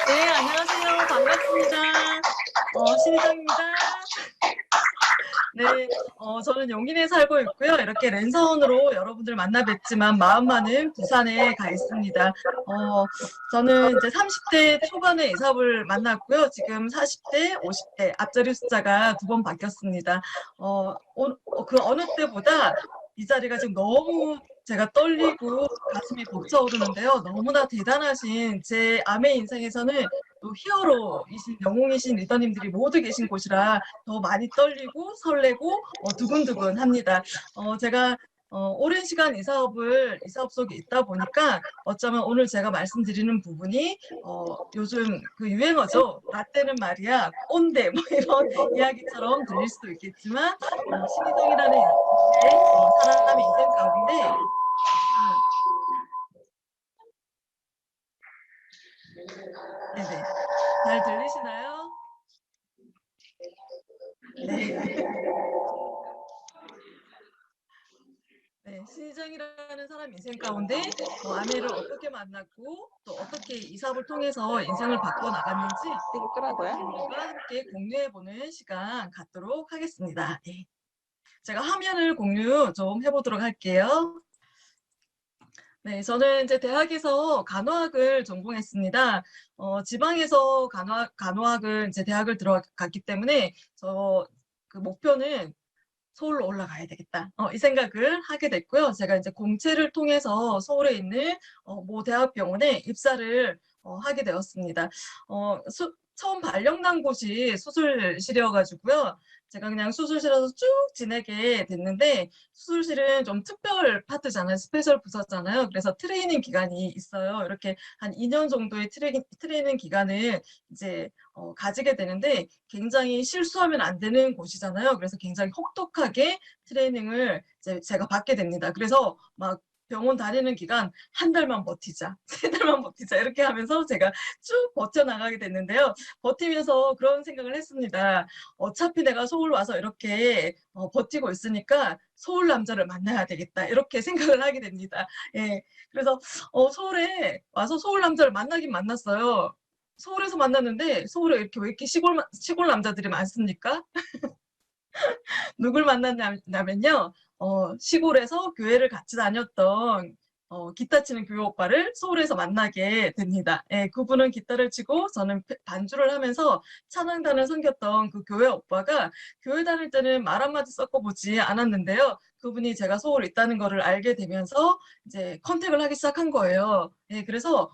네, 안녕하세요. 반갑습니다. 신희정입니다. 네, 저는 용인에 살고 있고요. 이렇게 랜선으로 여러분들 만나 뵙지만 마음만은 부산에 가 있습니다. 저는 이제 30대 초반에 이삽을 만났고요. 지금 40대, 50대 앞자리 숫자가 두 번 바뀌었습니다. 그 어느 때보다 이 자리가 지금 너무 제가 떨리고 가슴이 벅차오르는데요. 너무나 대단하신 제 아메 인생에서는 또 히어로이신 영웅이신 리더님들이 모두 계신 곳이라 더 많이 떨리고 설레고 두근두근합니다. 제가 오랜 시간 이 사업 속에 있다 보니까 어쩌면 오늘 제가 말씀드리는 부분이 요즘 그 유행어죠. 라떼는 말이야 꼰대 뭐 이런 이야기처럼 들릴 수도 있겠지만 신희정이라는 사람의 인생 가운데 네네 잘 들리시나요? 네. 네, 신희정이라는 사람 인생 가운데 아내를 어떻게 만났고 또 어떻게 이 사업을 통해서 인생을 바꿔 나갔는지 이거 끄라고요? 리더님들과 함께 공유해보는 시간 갖도록 하겠습니다. 네. 제가 화면을 공유 좀 해보도록 할게요. 네, 저는 이제 대학에서 간호학을 전공했습니다. 지방에서 간호학을 이제 대학을 들어갔기 때문에 그 목표는 서울로 올라가야 되겠다. 이 생각을 하게 됐고요. 제가 이제 공채를 통해서 서울에 있는 모 대학병원에 입사를 하게 되었습니다. 처음 발령난 곳이 수술실이어가지고요. 제가 그냥 수술실에서 쭉 지내게 됐는데 수술실은 좀 특별 파트잖아요. 스페셜 부서잖아요. 그래서 트레이닝 기간이 있어요. 이렇게 한 2년 정도의 트레이닝 기간을 이제 가지게 되는데 굉장히 실수하면 안 되는 곳이잖아요. 그래서 굉장히 혹독하게 트레이닝을 이제 제가 받게 됩니다. 그래서 막 병원 다니는 기간 한 달만 버티자, 세 달만 버티자 이렇게 하면서 제가 쭉 버텨나가게 됐는데요. 버티면서 그런 생각을 했습니다. 어차피 내가 서울 와서 이렇게 버티고 있으니까 서울 남자를 만나야 되겠다 이렇게 생각을 하게 됩니다. 예, 그래서 서울에 와서 서울 남자를 만나긴 만났어요. 서울에서 만났는데 서울에 이렇게 왜 이렇게 시골 남자들이 많습니까? 누굴 만났냐면요. 시골에서 교회를 같이 다녔던 기타 치는 교회 오빠를 서울에서 만나게 됩니다. 예, 그분은 기타를 치고 저는 반주를 하면서 찬양단을 섬겼던 그 교회 오빠가 교회 다닐 때는 말 한마디 섞어보지 않았는데요. 그분이 제가 서울에 있다는 거를 알게 되면서 이제 컨택을 하기 시작한 거예요. 예, 그래서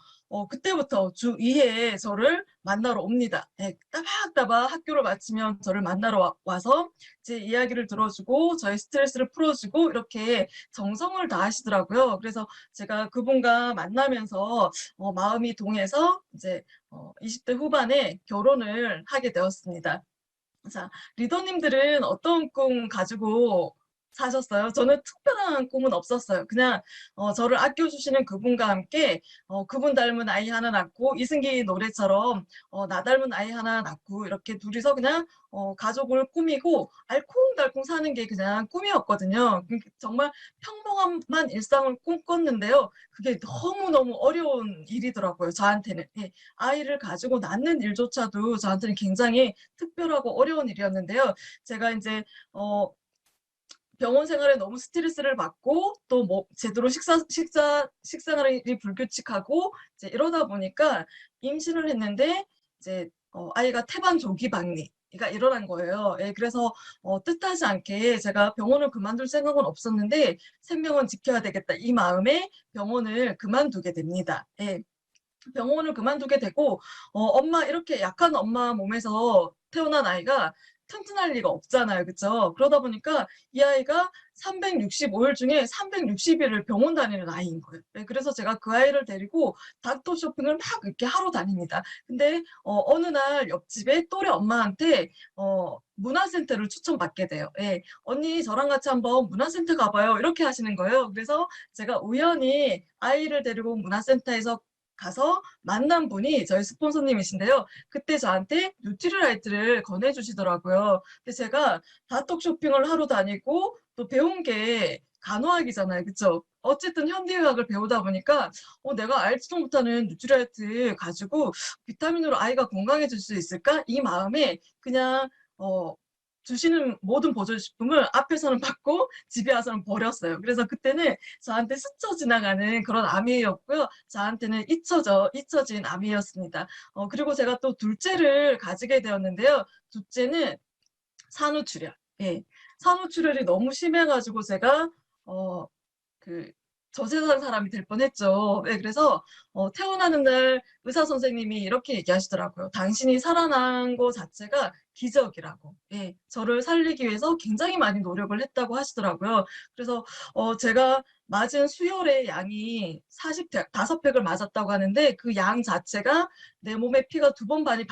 그때부터 주 2회에 저를 만나러 옵니다. 예, 따박따박 학교를 마치면 저를 만나러 와서 제 이야기를 들어주고 저의 스트레스를 풀어주고 이렇게 정성을 다하시더라고요. 그래서 제가 그분과 만나면서 마음이 동해서 이제 20대 후반에 결혼을 하게 되었습니다. 자, 리더님들은 어떤 꿈 가지고 사셨어요? 저는 특별한 꿈은 없었어요. 그냥 저를 아껴주시는 그분과 함께 그분 닮은 아이 하나 낳고 이승기 노래처럼 나 닮은 아이 하나 낳고 이렇게 둘이서 그냥 가족을 꾸미고 알콩달콩 사는 게 그냥 꿈이었거든요. 정말 평범한 일상을 꿈꿨는데요. 그게 너무너무 어려운 일이더라고요, 저한테는. 예, 아이를 가지고 낳는 일조차도 저한테는 굉장히 특별하고 어려운 일이었는데요. 제가 인제 어 병원 생활에 너무 스트레스를 받고 또 뭐 제대로 식생활이 불규칙하고 이제 이러다 보니까 임신을 했는데 이제 아이가 태반 조기 박리가 일어난 거예요. 예, 그래서 뜻하지 않게 제가 병원을 그만둘 생각은 없었는데 '생명은 지켜야 되겠다.' 이 마음에 병원을 그만두게 됩니다. 예. 병원을 그만두게 되고 엄마 이렇게 약한 엄마 몸에서 태어난 아이가 튼튼할 리가 없잖아요. 그쵸? 그러다 보니까 이 아이가 365일 중에 360일을 병원 다니는 아이인 거예요. 네, 그래서 제가 그 아이를 데리고 닥터 쇼핑을 막 이렇게 하러 다닙니다. 근데 어느 날 옆집에 또래 엄마한테 문화센터를 추천받게 돼요. 예. "언니 저랑 같이 한번 문화센터 가 봐요." 이렇게 하시는 거예요. 그래서 제가 우연히 아이를 데리고 문화센터에서 가서 만난 분이 저희 스폰서님이신데요. 그때 저한테 뉴트리라이트를 권해 주시더라고요. 근데 제가 다톡 쇼핑을 하러 다니고 또 배운 게 간호학이잖아요. 그쵸? 어쨌든 현대의학을 배우다 보니까 내가 알지도 못하는 누트리아이트 가지고 비타민으로 아이가 건강해질 수 있을까? 이 마음에 그냥 주시는 모든 보조식품을 앞에서는 받고 집에 와서는 버렸어요. 그래서 그때는 저한테 스쳐 지나가는 그런 아미였고요. 저한테는 잊혀진 아미였습니다. 그리고 제가 또 둘째를 가지게 되었는데요. 둘째는 산후출혈. 예. 산후출혈이 너무 심해 가지고 제가 어 그 저세상 사람이 될 뻔했죠. 예, 그래서 태어나는 날 의사 선생님이 이렇게 얘기하시더라고요. "당신이 살아난 거 자체가 기적이라고." 예. 저를 살리기 위해서 굉장히 많이 노력을 했다고 하시더라고요. 그래서 제가 맞은 수혈의 양이 45팩을 맞았다고 하는데 그 양 자체가 내 몸에 피가 2번 반이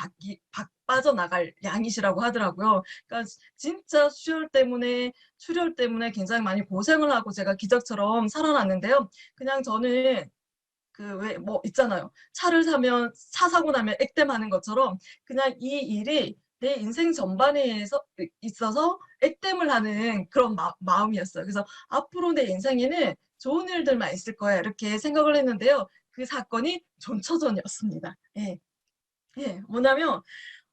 빠져나갈 양이시라고 하더라고요. 그러니까 진짜 출혈 때문에 굉장히 많이 고생을 하고 제가 기적처럼 살아났는데요. 그냥 저는 그 왜 뭐 있잖아요. 차 사고 나면 액땜하는 것처럼 그냥 이 일이 내 인생 전반에 있어서 액땜을 하는 그런 마음이었어요. 그래서 '앞으로 내 인생에는 좋은 일들만 있을 거야.' 이렇게 생각을 했는데요. 그 사건이 존처전이었습니다. 예. 예. 뭐냐면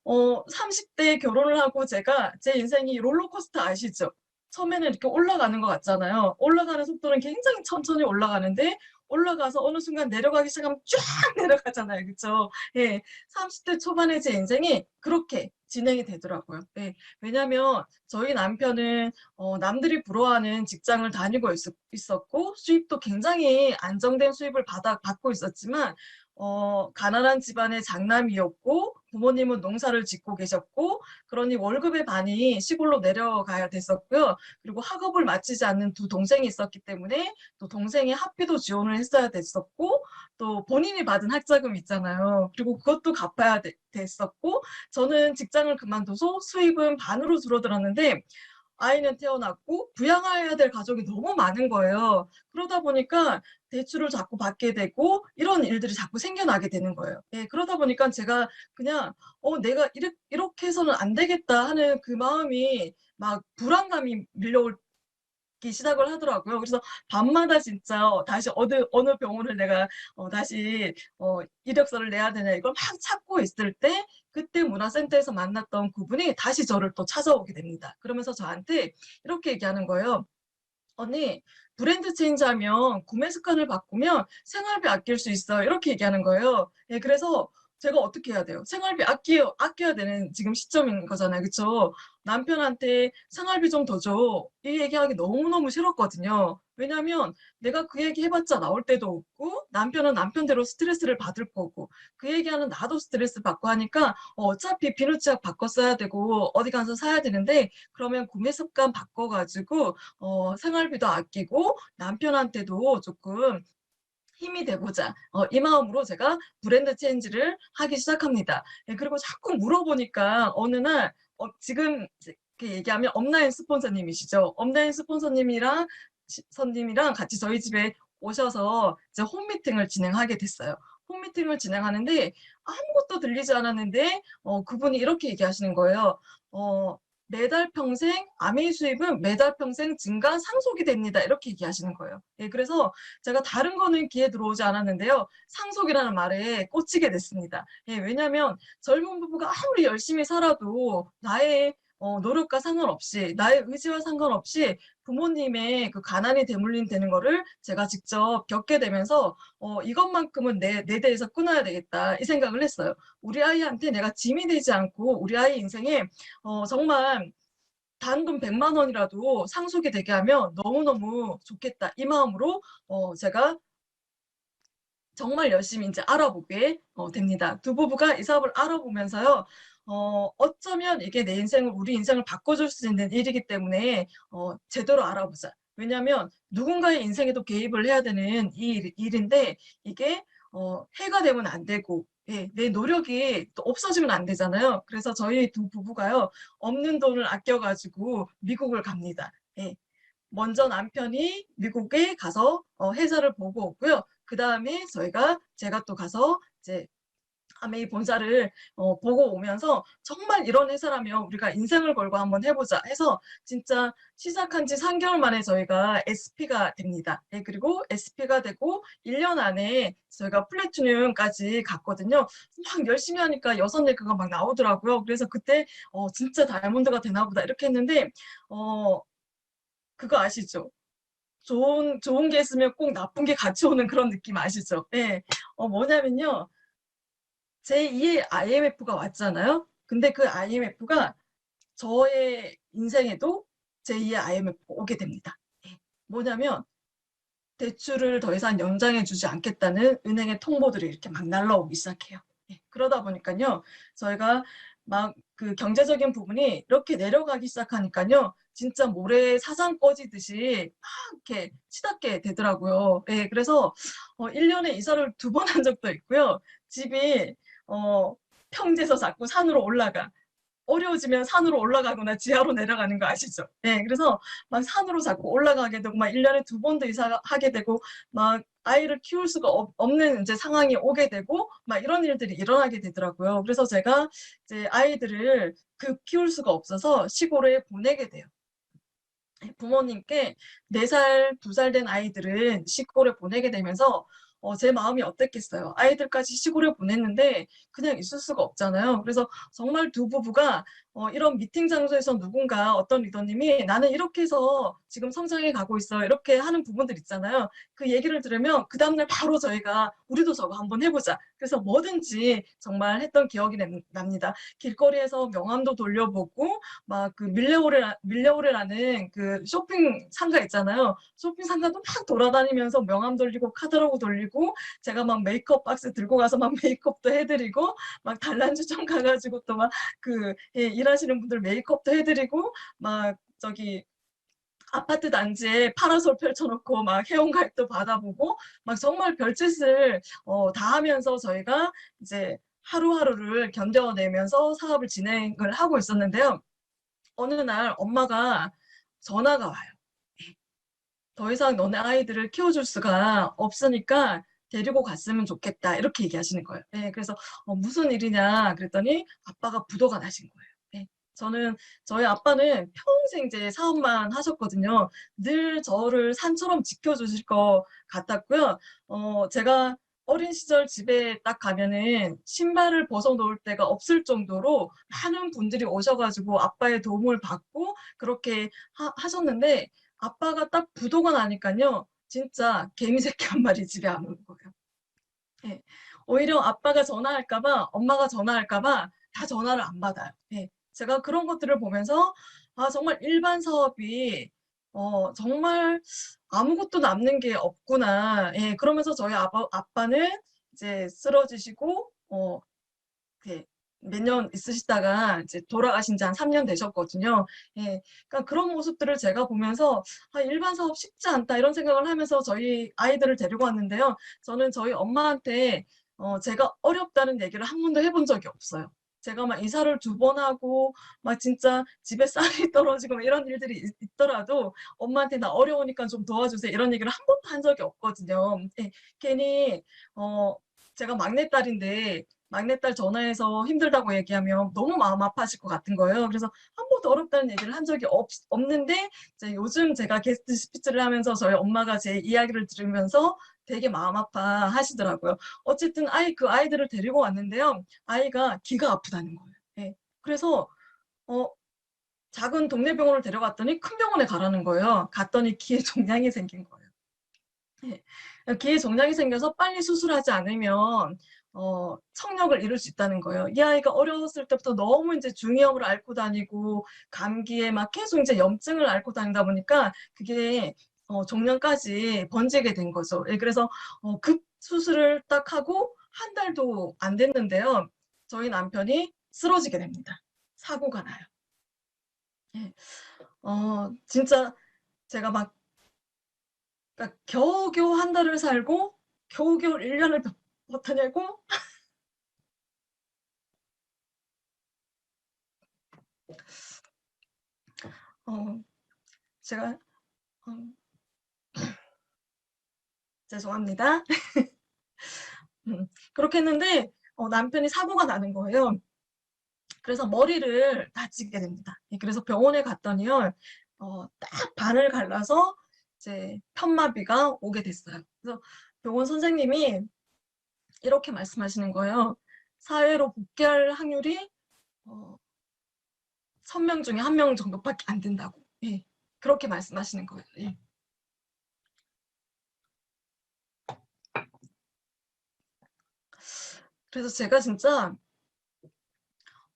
30대에 결혼을 하고 제가 제 인생이 롤러코스터 아시죠? 처음에는 이렇게 올라가는 것 같잖아요. 올라가는 속도는 굉장히 천천히 올라가는데 올라가서 어느 순간 내려가기 시작하면 쫙 내려가잖아요. 그쵸? 예. 30대 초반에 제 인생이 그렇게 진행이 되더라고요. 예. 왜냐면 저희 남편은 남들이 부러워하는 직장을 다니고 있었고 수입도 굉장히 안정된 수입을 받고 있었지만 가난한 집안의 장남이었고 부모님은 농사를 짓고 계셨고 그러니 월급의 반이 시골로 내려가야 됐었고요. 그리고 학업을 마치지 않는 두 동생이 있었기 때문에 또 동생의 학비도 지원을 했어야 됐었고 또 본인이 받은 학자금 있잖아요. 그리고 그것도 갚아야 됐었고 저는 직장을 그만둬서 수입은 반으로 줄어들었는데 아이는 태어났고 부양해야 될 가족이 너무 많은 거예요. 그러다 보니까 대출을 자꾸 받게 되고 이런 일들이 자꾸 생겨나게 되는 거예요. 예, 그러다 보니까 제가 그냥 '내가 이렇게 해서는 안 되겠다.' 하는 그 마음이 막 불안감이 밀려올 기 시작을 하더라고요. 그래서 밤마다 진짜 다시 어느 병원을 내가 다시 이력서를 내야 되냐 이걸 막 찾고 있을 때 그때 문화센터에서 만났던 그분이 다시 저를 또 찾아오게 됩니다. 그러면서 저한테 이렇게 얘기하는 거예요. "언니 브랜드 체인지하면 구매 습관을 바꾸면 생활비 아낄 수 있어." 이렇게 얘기하는 거예요. 예, 그래서 제가 어떻게 해야 돼요? 생활비 아껴야 되는 지금 시점인 거잖아요. 그쵸? 남편한테 "생활비 좀 더 줘." 이 얘기하기 너무너무 싫었거든요. 왜냐면 내가 그 얘기 해 봤자 나올 데도 없고 남편은 남편대로 스트레스를 받을 거고 그 얘기하는 나도 스트레스 받고 하니까 어차피 비누치약 바꿔 써야 되고 어디 가서 사야 되는데 그러면 구매 습관 바꿔 가지고 생활비도 아끼고 남편한테도 조금 힘이 돼 보자. 이 마음으로 제가 브랜드 체인지를 하기 시작합니다. 예, 그리고 자꾸 물어보니까 어느 날 지금 이렇게 얘기하면 업라인 스폰서님이시죠. 업라인 스폰서님이랑 선님이랑 같이 저희 집에 오셔서 이제 홈미팅을 진행하게 됐어요. 홈미팅을 진행하는데 아무것도 들리지 않았는데 그분이 이렇게 얘기하시는 거예요. "매달 평생 아메이 수입은 매달 평생 증가 상속이 됩니다." 이렇게 얘기하시는 거예요. 예, 그래서 제가 다른 거는 귀에 들어오지 않았는데요. 상속이라는 말에 꽂히게 됐습니다. 예, 왜냐하면 젊은 부부가 아무리 열심히 살아도 나의 노력과 상관없이 나의 의지와 상관없이 부모님의 그 가난이 대물림되는 거를 제가 직접 겪게 되면서 '이것만큼은 내 대에서 끊어야 되겠다.' 이 생각을 했어요. 우리 아이한테 내가 짐이 되지 않고 우리 아이 인생에 정말 단돈 100만 원이라도 상속이 되게 하면 너무너무 좋겠다. 이 마음으로 제가 정말 열심히 인제 알아보게 됩니다. 두 부부가 이 사업을 알아보면서요. 어쩌면 이게 우리 인생을 바꿔줄 수 있는 일이기 때문에 제대로 알아보자. 왜냐하면 누군가의 인생에도 개입을 해야 되는 일인데 이게 해가 되면 안 되고 예, 내 노력이 또 없어지면 안 되잖아요. 그래서 저희 두 부부가요. 없는 돈을 아껴 가지고 미국을 갑니다. 예. 먼저 남편이 미국에 가서 회사를 보고 오고요. 그다음에 제가 또 가서 이제 아메이 본사를 보고 오면서 '정말 이런 회사라면 우리가 인생을 걸고 한번 해 보자.' 해서 진짜 시작한 지 3 개월 만에 저희가 SP가 됩니다. 예, 그리고 SP가 되고 1년 안에 저희가 플래티넘까지 갔거든요. 막 열심히 하니까 6 레그가 막 나오더라고요. 그래서 그때 '진짜 다이아몬드가 되나 보다.' 이렇게 했는데 어 그거 아시죠? 좋은 게 있으면 꼭 나쁜 게 같이 오는 그런 느낌 아시죠? 예. 뭐냐면요. 제2의 IMF가 왔잖아요. 근데 그 IMF가 저의 인생에도 제2의 IMF가 오게 됩니다. 예. 뭐냐면 대출을 더 이상 연장해 주지 않겠다는 은행의 통보들이 이렇게 막 날라오기 시작해요. 예. 그러다 보니깐요. 저희가 막 그 경제적인 부분이 이렇게 내려가기 시작하니깐요. 진짜 모래에 사장 꺼지듯이 막 이렇게 치닫게 되더라고요. 예. 그래서 1 년에 이사를 2번 한 적도 있고요. 집이 어 평지에서 자꾸 산으로 올라가. 어려워지면 산으로 올라가거나 지하로 내려가는 거 아시죠? 예. 그래서 막 산으로 자꾸 올라가게 되고 막 1 년에 2 번도 이사하게 되고 막 아이를 키울 수가 없는 인제 상황이 오게 되고 막 이런 일들이 일어나게 되더라고요. 그래서 제가 이제 아이들을 급 키울 수가 없어서 시골에 보내게 돼요. 예, 부모님께 4 살, 2살 된 아이들은 시골에 보내게 되면서 제 마음이 어땠겠어요. 아이들까지 시골에 보냈는데 그냥 있을 수가 없잖아요. 그래서 정말 두 부부가 이런 미팅 장소에서 누군가 어떤 리더님이 "나는 이렇게 해서 지금 성장해 가고 있어." 이렇게 하는 부분들 있잖아요. 그 얘기를 들으면 그다음 날 바로 저희가 "우리도 저거 한번 해 보자." 그래서 뭐든지 정말 했던 기억이 납니다. 길거리에서 명함도 돌려보고 막 그 밀레오레라는 그 쇼핑 상가 있잖아요. 쇼핑 상가도 막 돌아다니면서 명함 돌리고 카탈로그 돌리고 제가 막 메이크업 박스 들고 가서 막 메이크업도 해 드리고 막 단란주점 가 가지고 또 막 그 예 일하시는 분들 메이크업도 해 드리고 막 저기 아파트 단지에 파라솔 펼쳐 놓고 막 회원가입도 받아보고 막 정말 별짓을 다 하면서 저희가 이제 하루하루를 견뎌내면서 사업을 진행을 하고 있었는데요. 어느 날 엄마가 전화가 와요. 예. "더 이상 너네 아이들을 키워줄 수가 없으니까 데리고 갔으면 좋겠다." 이렇게 얘기하시는 거예요. 예. 그래서 "무슨 일이냐?" 그랬더니 아빠가 부도가 나신 거예요. 예. 저희 아빠는 평생 이제 사업만 하셨거든요. 늘 저를 산처럼 지켜주실 것 같았고요. 제가 어린 시절 집에 딱 가면은 신발을 벗어 놓을 데가 없을 정도로 많은 분들이 오셔 가지고 아빠의 도움을 받고 그렇게 하셨는데 아빠가 딱 부도가 나니깐요. 진짜 개미 새끼 한 마리 집에 안 오는 거예요. 예. 오히려 아빠가 전화할까 봐 엄마가 전화할까 봐 다 전화를 안 받아요. 예. 제가 그런 것들을 보면서 '아 정말 일반 사업이 정말 아무것도 남는 게 없구나.' 예. 그러면서 저희 아빠는 이제 쓰러지시고 그 몇 년 있으시다가 이제 돌아가신 지 한 3년 되셨거든요. 예. 그러니까 그런 모습들을 제가 보면서 '아 일반 사업 쉽지 않다.' 이런 생각을 하면서 저희 아이들을 데리고 왔는데요. 저는 저희 엄마한테 제가 어렵다는 얘기를 한 번도 해본 적이 없어요. 제가 막 이사를 2번 하고 막 진짜 집에 쌀이 떨어지고 막 이런 일들이 있더라도 엄마한테 "나 어려우니까 좀 도와주세요." 이런 얘기를 한 번도 한 적이 없거든요. 예. 괜히 어 제가 막내딸인데 막내딸 전화해서 힘들다고 얘기하면 너무 마음 아파하실 것 같은 거예요. 그래서 한 번도 어렵다는 얘기를 한 적이 없는데 이제 요즘 제가 게스트 스피치를 하면서 저희 엄마가 제 이야기를 들으면서 되게 마음 아파하시더라고요. 어쨌든 그 아이들을 데리고 왔는데요. 아이가 귀가 아프다는 거예요. 예. 그래서 어 작은 동네 병원을 데려갔더니 큰 병원에 가라는 거예요. 갔더니 귀에 종양이 생긴 거예요. 예. 귀에 종양이 생겨서 빨리 수술하지 않으면 청력을 잃을 수 있다는 거예요. 이 아이가 어렸을 때부터 너무 인제 중이염을 앓고 다니고 감기에 막 계속 인제 염증을 앓고 다니다 보니까 그게 종양까지 번지게 된 거죠. 예, 그래서 급 수술을 딱 하고 한 달도 안 됐는데요. 저희 남편이 쓰러지게 됩니다. 사고가 나요. 예. 진짜 제가 막 그러니까 겨우겨우 한 달을 살고 겨우겨우 1 년을 버텨내고 어 제가 어 죄송합니다. 그렇게 했는데 남편이 사고가 나는 거예요. 그래서 머리를 다치게 됩니다. 예, 그래서 병원에 갔더니요, 딱 반을 갈라서 이제 편마비가 오게 됐어요. 그래서 병원 선생님이 이렇게 말씀하시는 거예요. 사회로 복귀할 확률이 1000명 중에 1명 정도밖에 안 된다고. 예, 그렇게 말씀하시는 거예요. 예. 그래서 제가 진짜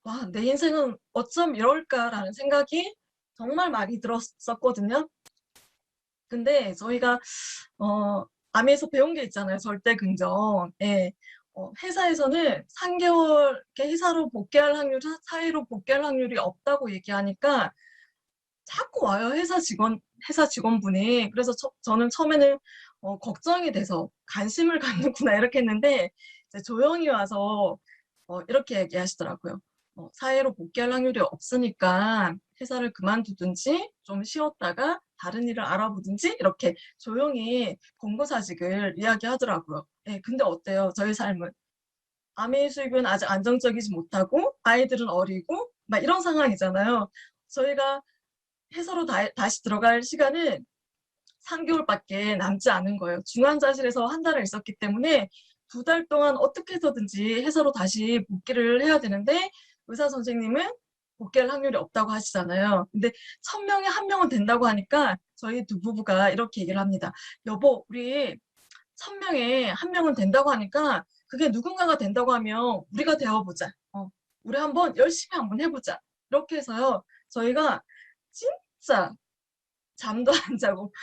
와, 내 인생은 어쩜 이럴까라는 생각이 정말 많이 들었었거든요. 근데 저희가 암에서 배운 게 있잖아요. 절대 긍정. 예. 회사에서는 3개월 이렇게 회사로 복귀할 확률, 사회로 복귀할 확률이 없다고 얘기하니까 자꾸 와요. 회사 직원분이. 그래서 저는 처음에는 걱정이 돼서 관심을 갖는구나 이렇게 했는데 이제 조용히 와서 이렇게 얘기하시더라고요. 사회로 복귀할 확률이 없으니까 회사를 그만두든지 좀 쉬었다가 다른 일을 알아보든지 이렇게 조용히 공고사직을 이야기하더라고요. 예, 근데 어때요? 저희 삶은. 아메이 수입은 아직 안정적이지 못하고 아이들은 어리고 막 이런 상황이잖아요. 저희가 회사로 다시 들어갈 시간은 3개월밖에 남지 않은 거예요. 중환자실에서 한 달을 있었기 때문에 2달 동안 어떻게 해서든지 회사로 다시 복귀를 해야 되는데 의사 선생님은 복귀할 확률이 없다고 하시잖아요. 근데 1000명에 1명은 된다고 하니까 저희 두 부부가 이렇게 얘기를 합니다. 여보, 우리 1000명에 1명은 된다고 하니까 그게 누군가가 된다고 하면 우리가 되어보자. 우리 열심히 한번 해보자. 이렇게 해서요. 저희가 진짜 잠도 안 자고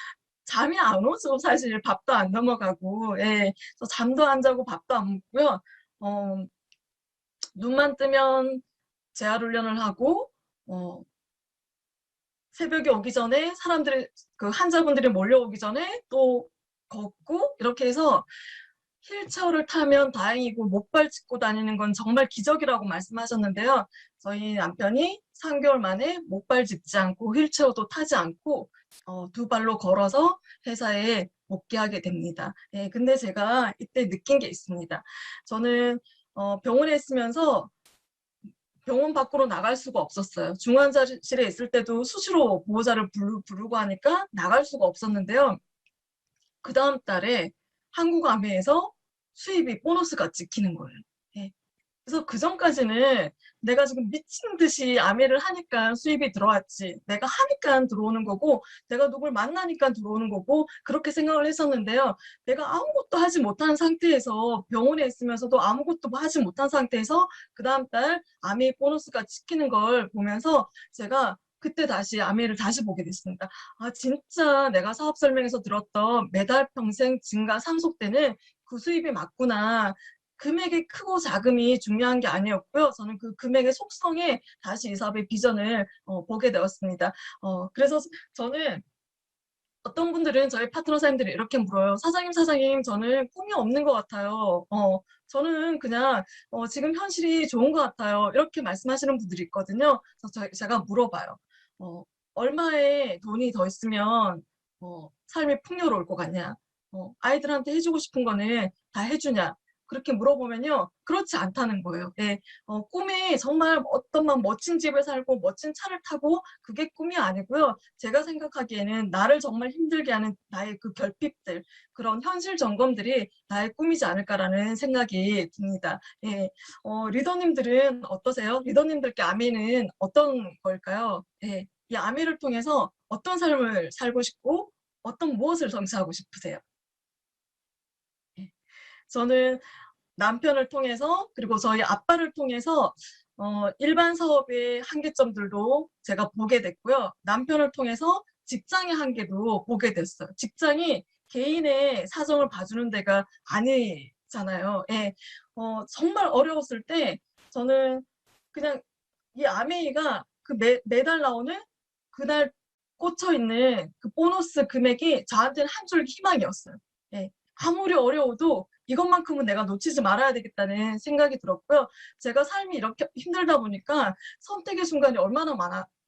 잠이 안 오죠. 사실 밥도 안 넘어가고, 예. 그래서 잠도 안 자고 밥도 안 먹고요. 어, 눈만 뜨면 재활 훈련을 하고, 어, 새벽에 오기 전에 그 환자분들이 몰려오기 전에 또 걷고 이렇게 해서 휠체어를 타면 다행이고 목발 짚고 다니는 건 정말 기적이라고 말씀하셨는데요. 저희 남편이 3개월 만에 목발 짚지 않고 휠체어도 타지 않고 2발로 걸어서 회사에 복귀하게 됩니다. 예, 근데 제가 이때 느낀 게 있습니다. 저는 병원에 있으면서 병원 밖으로 나갈 수가 없었어요. 중환자실에 있을 때도 수시로 보호자를 부르고 하니까 나갈 수가 없었는데요. 그 다음 달에 한국암회에서 수입이 보너스가 찍히는 거예요. 예. 그래서 그 전까지는 내가 지금 미친 듯이 암회를 하니까 수입이 들어왔지. 내가 하니까 들어오는 거고, 내가 누굴 만나니까 들어오는 거고, 그렇게 생각을 했었는데요. 내가 아무것도 하지 못한 상태에서 병원에 있으면서도 아무것도 하지 못한 상태에서 그 다음 달 암회 보너스가 찍히는 걸 보면서 제가 그때 다시 암회를 다시 보게 됐습니다. 아, 진짜 내가 사업 설명에서 들었던 매달 평생 증가 상속되는 그 수입이 맞구나. 금액이 크고 작음이 중요한 게 아니었고요. 저는 그 금액의 속성에 다시 이 사업의 비전을 보게 되었습니다. 그래서 저는 어떤 분들은 저희 파트너 사장님들이 이렇게 물어요. 사장님, 저는 꿈이 없는 것 같아요. 저는 그냥 지금 현실이 좋은 것 같아요. 이렇게 말씀하시는 분들이 있거든요. 그래서 제가 물어봐요. 얼마의 돈이 더 있으면 삶이 풍요로울 것 같냐? 아이들한테 해주고 싶은 거는 다 해주냐? 그렇게 물어보면요. 그렇지 않다는 거예요. 예, 꿈이 정말 어떤 막 멋진 집에 살고 멋진 차를 타고 그게 꿈이 아니고요. 제가 생각하기에는 나를 정말 힘들게 하는 나의 그 결핍들, 그런 현실 점검들이 나의 꿈이지 않을까라는 생각이 듭니다. 예, 리더님들은 어떠세요? 리더님들께 아미는 어떤 걸까요? 예, 이 아미를 통해서 어떤 삶을 살고 싶고 어떤 무엇을 성취하고 싶으세요? 예, 저는 남편을 통해서 그리고 저희 아빠를 통해서 일반 사업의 한계점들도 제가 보게 됐고요. 남편을 통해서 직장의 한계도 보게 됐어요. 직장이 개인의 사정을 봐주는 데가 아니잖아요. 예. 정말 어려웠을 때 저는 그냥 이 아메이가 그 매달 나오는 그날 꽂혀 있는 그 보너스 금액이 저한테는 한 줄 희망이었어요. 예. 아무리 어려워도 이것만큼은 내가 놓치지 말아야 되겠다는 생각이 들었고요. 제가 삶이 이렇게 힘들다 보니까 선택의 순간이 얼마나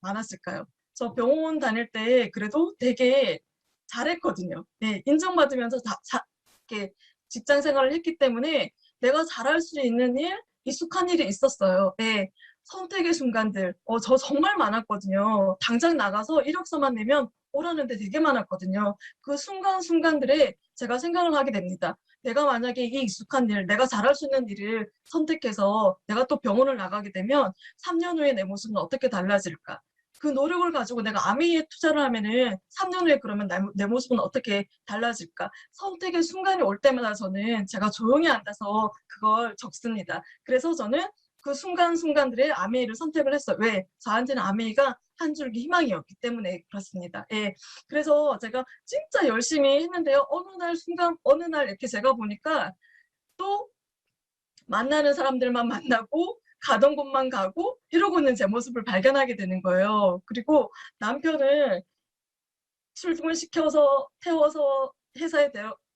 많았을까요? 저 병원 다닐 때 그래도 되게 잘했거든요. 네, 인정받으면서 이렇게 직장 생활을 했기 때문에 내가 잘할 수 있는 일, 익숙한 일이 있었어요. 네. 선택의 순간들. 저 정말 많았거든요. 당장 나가서 이력서만 내면 오라는데 되게 많았거든요. 그 순간순간들에 제가 생각을 하게 됩니다. 내가 만약에 이 익숙한 일, 내가 잘할 수 있는 일을 선택해서 내가 또 병원을 나가게 되면 3년 후에 내 모습은 어떻게 달라질까? 그 노력을 가지고 내가 아메이에 투자를 하면은 3년 후에 그러면 내 모습은 어떻게 달라질까? 선택의 순간이 올 때마다 저는 제가 조용히 앉아서 그걸 적습니다. 그래서 저는 그 순간순간들에 아메이를 선택을 했어요. 왜? 저한테는 아메이가 한 줄기 희망이었기 때문에 그렇습니다. 예. 그래서 제가 진짜 열심히 했는데요. 어느 날 순간, 어느 날 이렇게 제가 보니까 또 만나는 사람들만 만나고 가던 곳만 가고 이러고 있는 제 모습을 발견하게 되는 거예요. 그리고 남편을 출근시켜서 태워서 회사에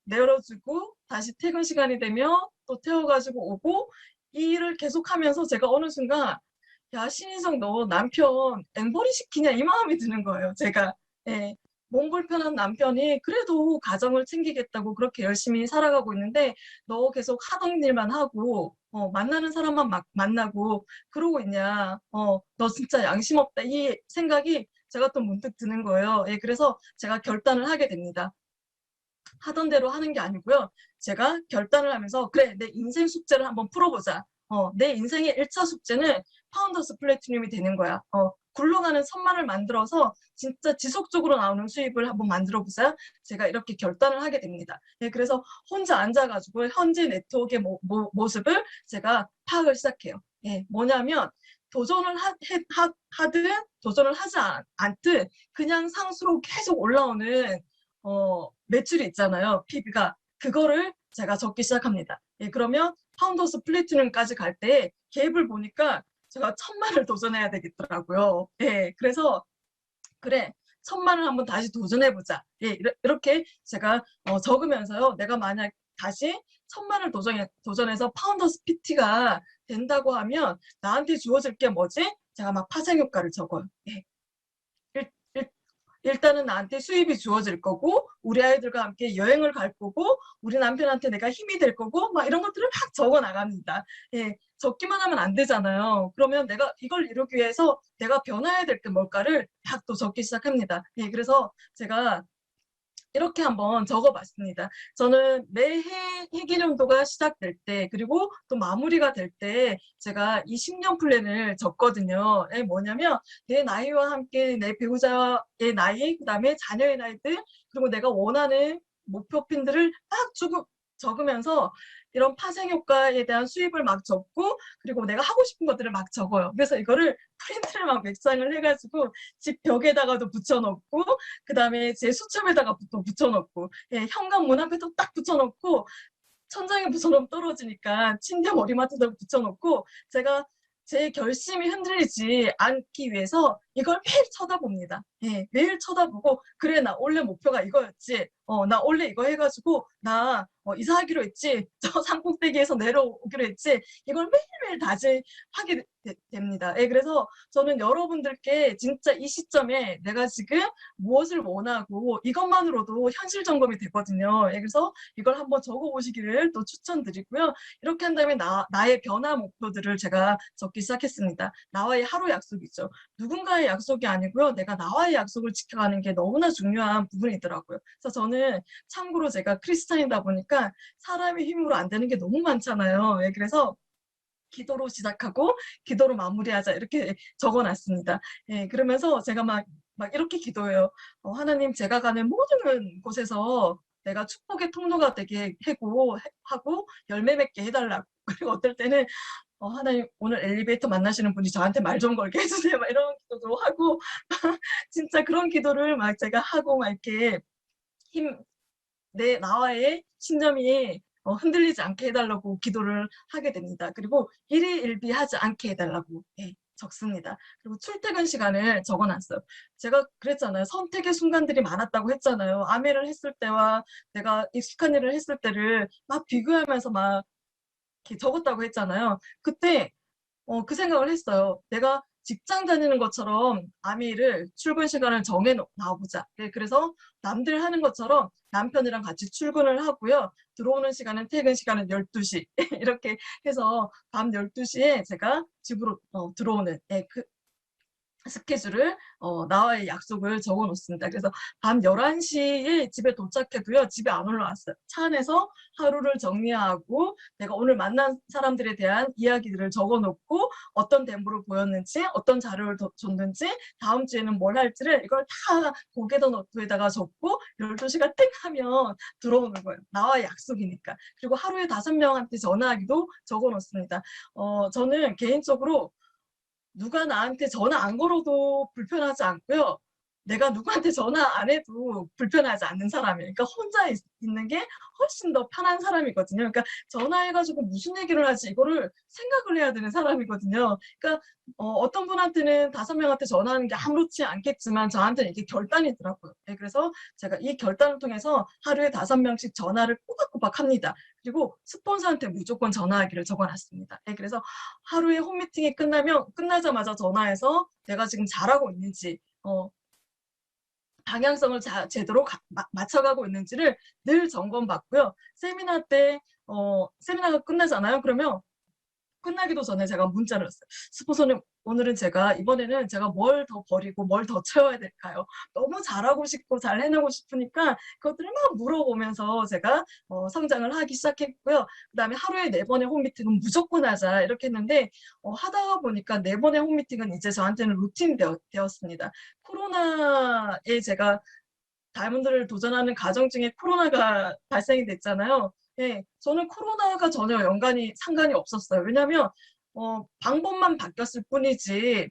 내려주고 다시 퇴근 시간이 되면 또 태워가지고 오고 이 일을 계속하면서 제가 어느 순간 야 신인성 너 남편 앵벌이 시키냐 이 마음이 드는 거예요. 제가 예, 몸 불편한 남편이 그래도 가정을 챙기겠다고 그렇게 열심히 살아가고 있는데 너 계속 하던 일만 하고 만나는 사람만 막 만나고 그러고 있냐. 너 진짜 양심 없다. 이 생각이 제가 또 문득 드는 거예요. 예, 그래서 제가 결단을 하게 됩니다. 하던 대로 하는 게 아니고요. 제가 결단을 하면서 그래 내 인생 숙제를 한번 풀어보자. 내 인생의 1차 숙제는 파운더스 플래티늄이 되는 거야. 굴러가는 선만을 만들어서 진짜 지속적으로 나오는 수입을 한번 만들어보자. 제가 이렇게 결단을 하게 됩니다. 네, 그래서 혼자 앉아가지고 현재 네트워크의 모습을 제가 파악을 시작해요. 예, 뭐냐면 도전을 하든 도전을 하지 않든 그냥 상수로 계속 올라오는 매출이 있잖아요. PB가. 그거를 제가 적기 시작합니다. 예, 그러면 파운더스 플래티넘까지 갈 때 갭을 보니까 제가 1,000만을 도전해야 되겠더라고요. 예, 그래서 그래 1,000만을 한번 다시 도전해보자. 예, 이렇게 제가 적으면서요. 내가 만약 다시 1,000만을 도전해서 파운더스 PT가 된다고 하면 나한테 주어질 게 뭐지? 제가 막 파생효과를 적어요. 예. 일단은 나한테 수입이 주어질 거고 우리 아이들과 함께 여행을 갈 거고 우리 남편한테 내가 힘이 될 거고 막 이런 것들을 막 적어 나갑니다. 예, 적기만 하면 안 되잖아요. 그러면 내가 이걸 이루기 위해서 내가 변화해야 될 게 뭘까를 막 또 적기 시작합니다. 예, 그래서 제가 이렇게 한번 적어봤습니다. 저는 매해 해기년도가 시작될 때 그리고 또 마무리가 될 때 제가 이 10년 플랜을 적거든요. 뭐냐면 내 나이와 함께 내 배우자의 나이, 그다음에 자녀의 나이들 그리고 내가 원하는 목표핀들을 막 적으면서 이런 파생 효과에 대한 수입을 막 적고 그리고 내가 하고 싶은 것들을 막 적어요. 그래서 이거를 프린트를 막 맥상을 해가지고 집 벽에다가도 붙여놓고 그다음에 제 수첩에다가 또 붙여놓고 예, 현관 문 앞에도 딱 붙여놓고 천장에 붙여놓으면 떨어지니까 침대 머리맡에다 붙여놓고 제가 제 결심이 흔들리지 않기 위해서 이걸 매일 쳐다봅니다. 예, 매일 쳐다보고 그래 나 원래 목표가 이거였지. 나 원래 이거 해가지고 나 이사하기로 했지. 저 산꼭대기에서 내려오기로 했지. 이걸 매일매일 다짐하게 됩니다. 예, 그래서 저는 여러분들께 진짜 이 시점에 내가 지금 무엇을 원하고 이것만으로도 현실 점검이 되거든요. 예, 그래서 이걸 한번 적어보시기를 또 추천드리고요. 이렇게 한 다음에 나의 변화 목표들을 제가 적기 시작했습니다. 나와의 하루 약속이죠. 누군가의 약속이 아니고요. 내가 나와의 약속을 지켜가는 게 너무나 중요한 부분이더라고요. 그래서 저는 참고로 제가 크리스찬이다 보니까 사람의 힘으로 안 되는 게 너무 많잖아요. 예, 그래서 기도로 시작하고 기도로 마무리하자 이렇게 적어놨습니다. 예, 그러면서 제가 막 이렇게 기도해요. 하나님 제가 가는 모든 곳에서 내가 축복의 통로가 되게 하고 열매 맺게 해달라고. 그리고 어떨 때는 하나님 오늘 엘리베이터 만나시는 분이 저한테 말 좀 걸게 해주세요. 막 이런 기도도 하고 진짜 그런 기도를 막 제가 하고 막 이렇게 나와의 신념이 흔들리지 않게 해달라고 기도를 하게 됩니다. 그리고 일희일비하지 않게 해달라고 적습니다. 그리고 출퇴근 시간을 적어놨어요. 제가 그랬잖아요. 선택의 순간들이 많았다고 했잖아요. 아메를 했을 때와 내가 익숙한 일을 했을 때를 막 비교하면서 막 이렇게 적었다고 했잖아요. 그때 그 생각을 했어요. 내가 직장 다니는 것처럼 아미를 출근 시간을 정해 놔보자. 네, 그래서 남들 하는 것처럼 남편이랑 같이 출근을 하고요. 들어오는 시간은 퇴근 시간은 12시. 이렇게 해서 밤 12시에 제가 집으로 들어오는 그 스케줄을 나와의 약속을 적어 놓습니다. 그래서 밤 11시에 집에 도착해도요. 집에 안 올라왔어요. 차 안에서 하루를 정리하고 내가 오늘 만난 사람들에 대한 이야기들을 적어 놓고 어떤 데모를 보였는지 어떤 자료를 줬는지 다음 주에는 뭘 할지를 이걸 다 고개도 노트에다가 적고 12시가 땡 하면 들어오는 거예요. 나와의 약속이니까. 그리고 하루에 5명한테 전화하기도 적어 놓습니다. 저는 개인적으로 누가 나한테 전화 안 걸어도 불편하지 않고요. 내가 누구한테 전화 안 해도 불편하지 않는 사람이에요. 그러니까 혼자 있는 게 훨씬 더 편한 사람이거든요. 그러니까 전화해가지고 무슨 얘기를 하지 이거를 생각을 해야 되는 사람이거든요. 그러니까 어떤 분한테는 5명한테 전화하는 게 아무렇지 않겠지만 저한테는 이게 결단이더라고요. 네, 그래서 제가 이 결단을 통해서 하루에 5명씩 전화를 꼬박꼬박 합니다. 그리고 스폰서한테 무조건 전화하기를 적어놨습니다. 네, 그래서 하루에 홈미팅이 끝나자마자 전화해서 내가 지금 잘하고 있는지 방향성을 제대로 맞춰가고 있는지를 늘 점검받고요. 세미나가 끝나잖아요. 그러면 끝나기도 전에 제가 문자를 했어요. 스폰서님, 오늘은 이번에는 제가 뭘 더 버리고 뭘 더 채워야 될까요? 너무 잘하고 싶고 잘 해내고 싶으니까 그것들을 막 물어보면서 제가 성장을 하기 시작했고요. 그다음에 하루에 4번의 홈미팅은 무조건 하자 이렇게 했는데 하다 보니까 4번의 홈미팅은 이제 저한테는 루틴 되었습니다. 코로나에 제가 다이아몬드를 도전하는 과정 중에 코로나가 발생이 됐잖아요. 예, 저는 코로나가 전혀 상관이 없었어요. 왜냐하면 방법만 바뀌었을 뿐이지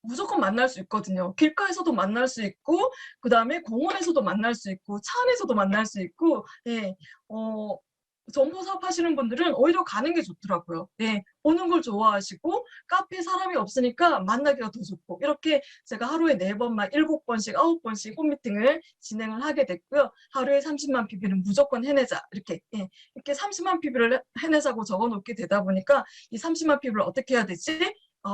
무조건 만날 수 있거든요. 길가에서도 만날 수 있고, 그 다음에 공원에서도 만날 수 있고, 차 안에서도 만날 수 있고, 예, 정보 사업 하시는 분들은 오히려 가는 게 좋더라고요. 예, 보는 걸 좋아하시고, 카페에 사람이 없으니까 만나기가 더 좋고, 이렇게 제가 하루에 4번, 막 7번씩, 9번씩 홈미팅을 진행을 하게 됐고요. 하루에 30만 PB는 무조건 해내자. 이렇게 30만 PB를 해내자고 적어 놓게 되다 보니까 이 30만 PB를 어떻게 해야 되지?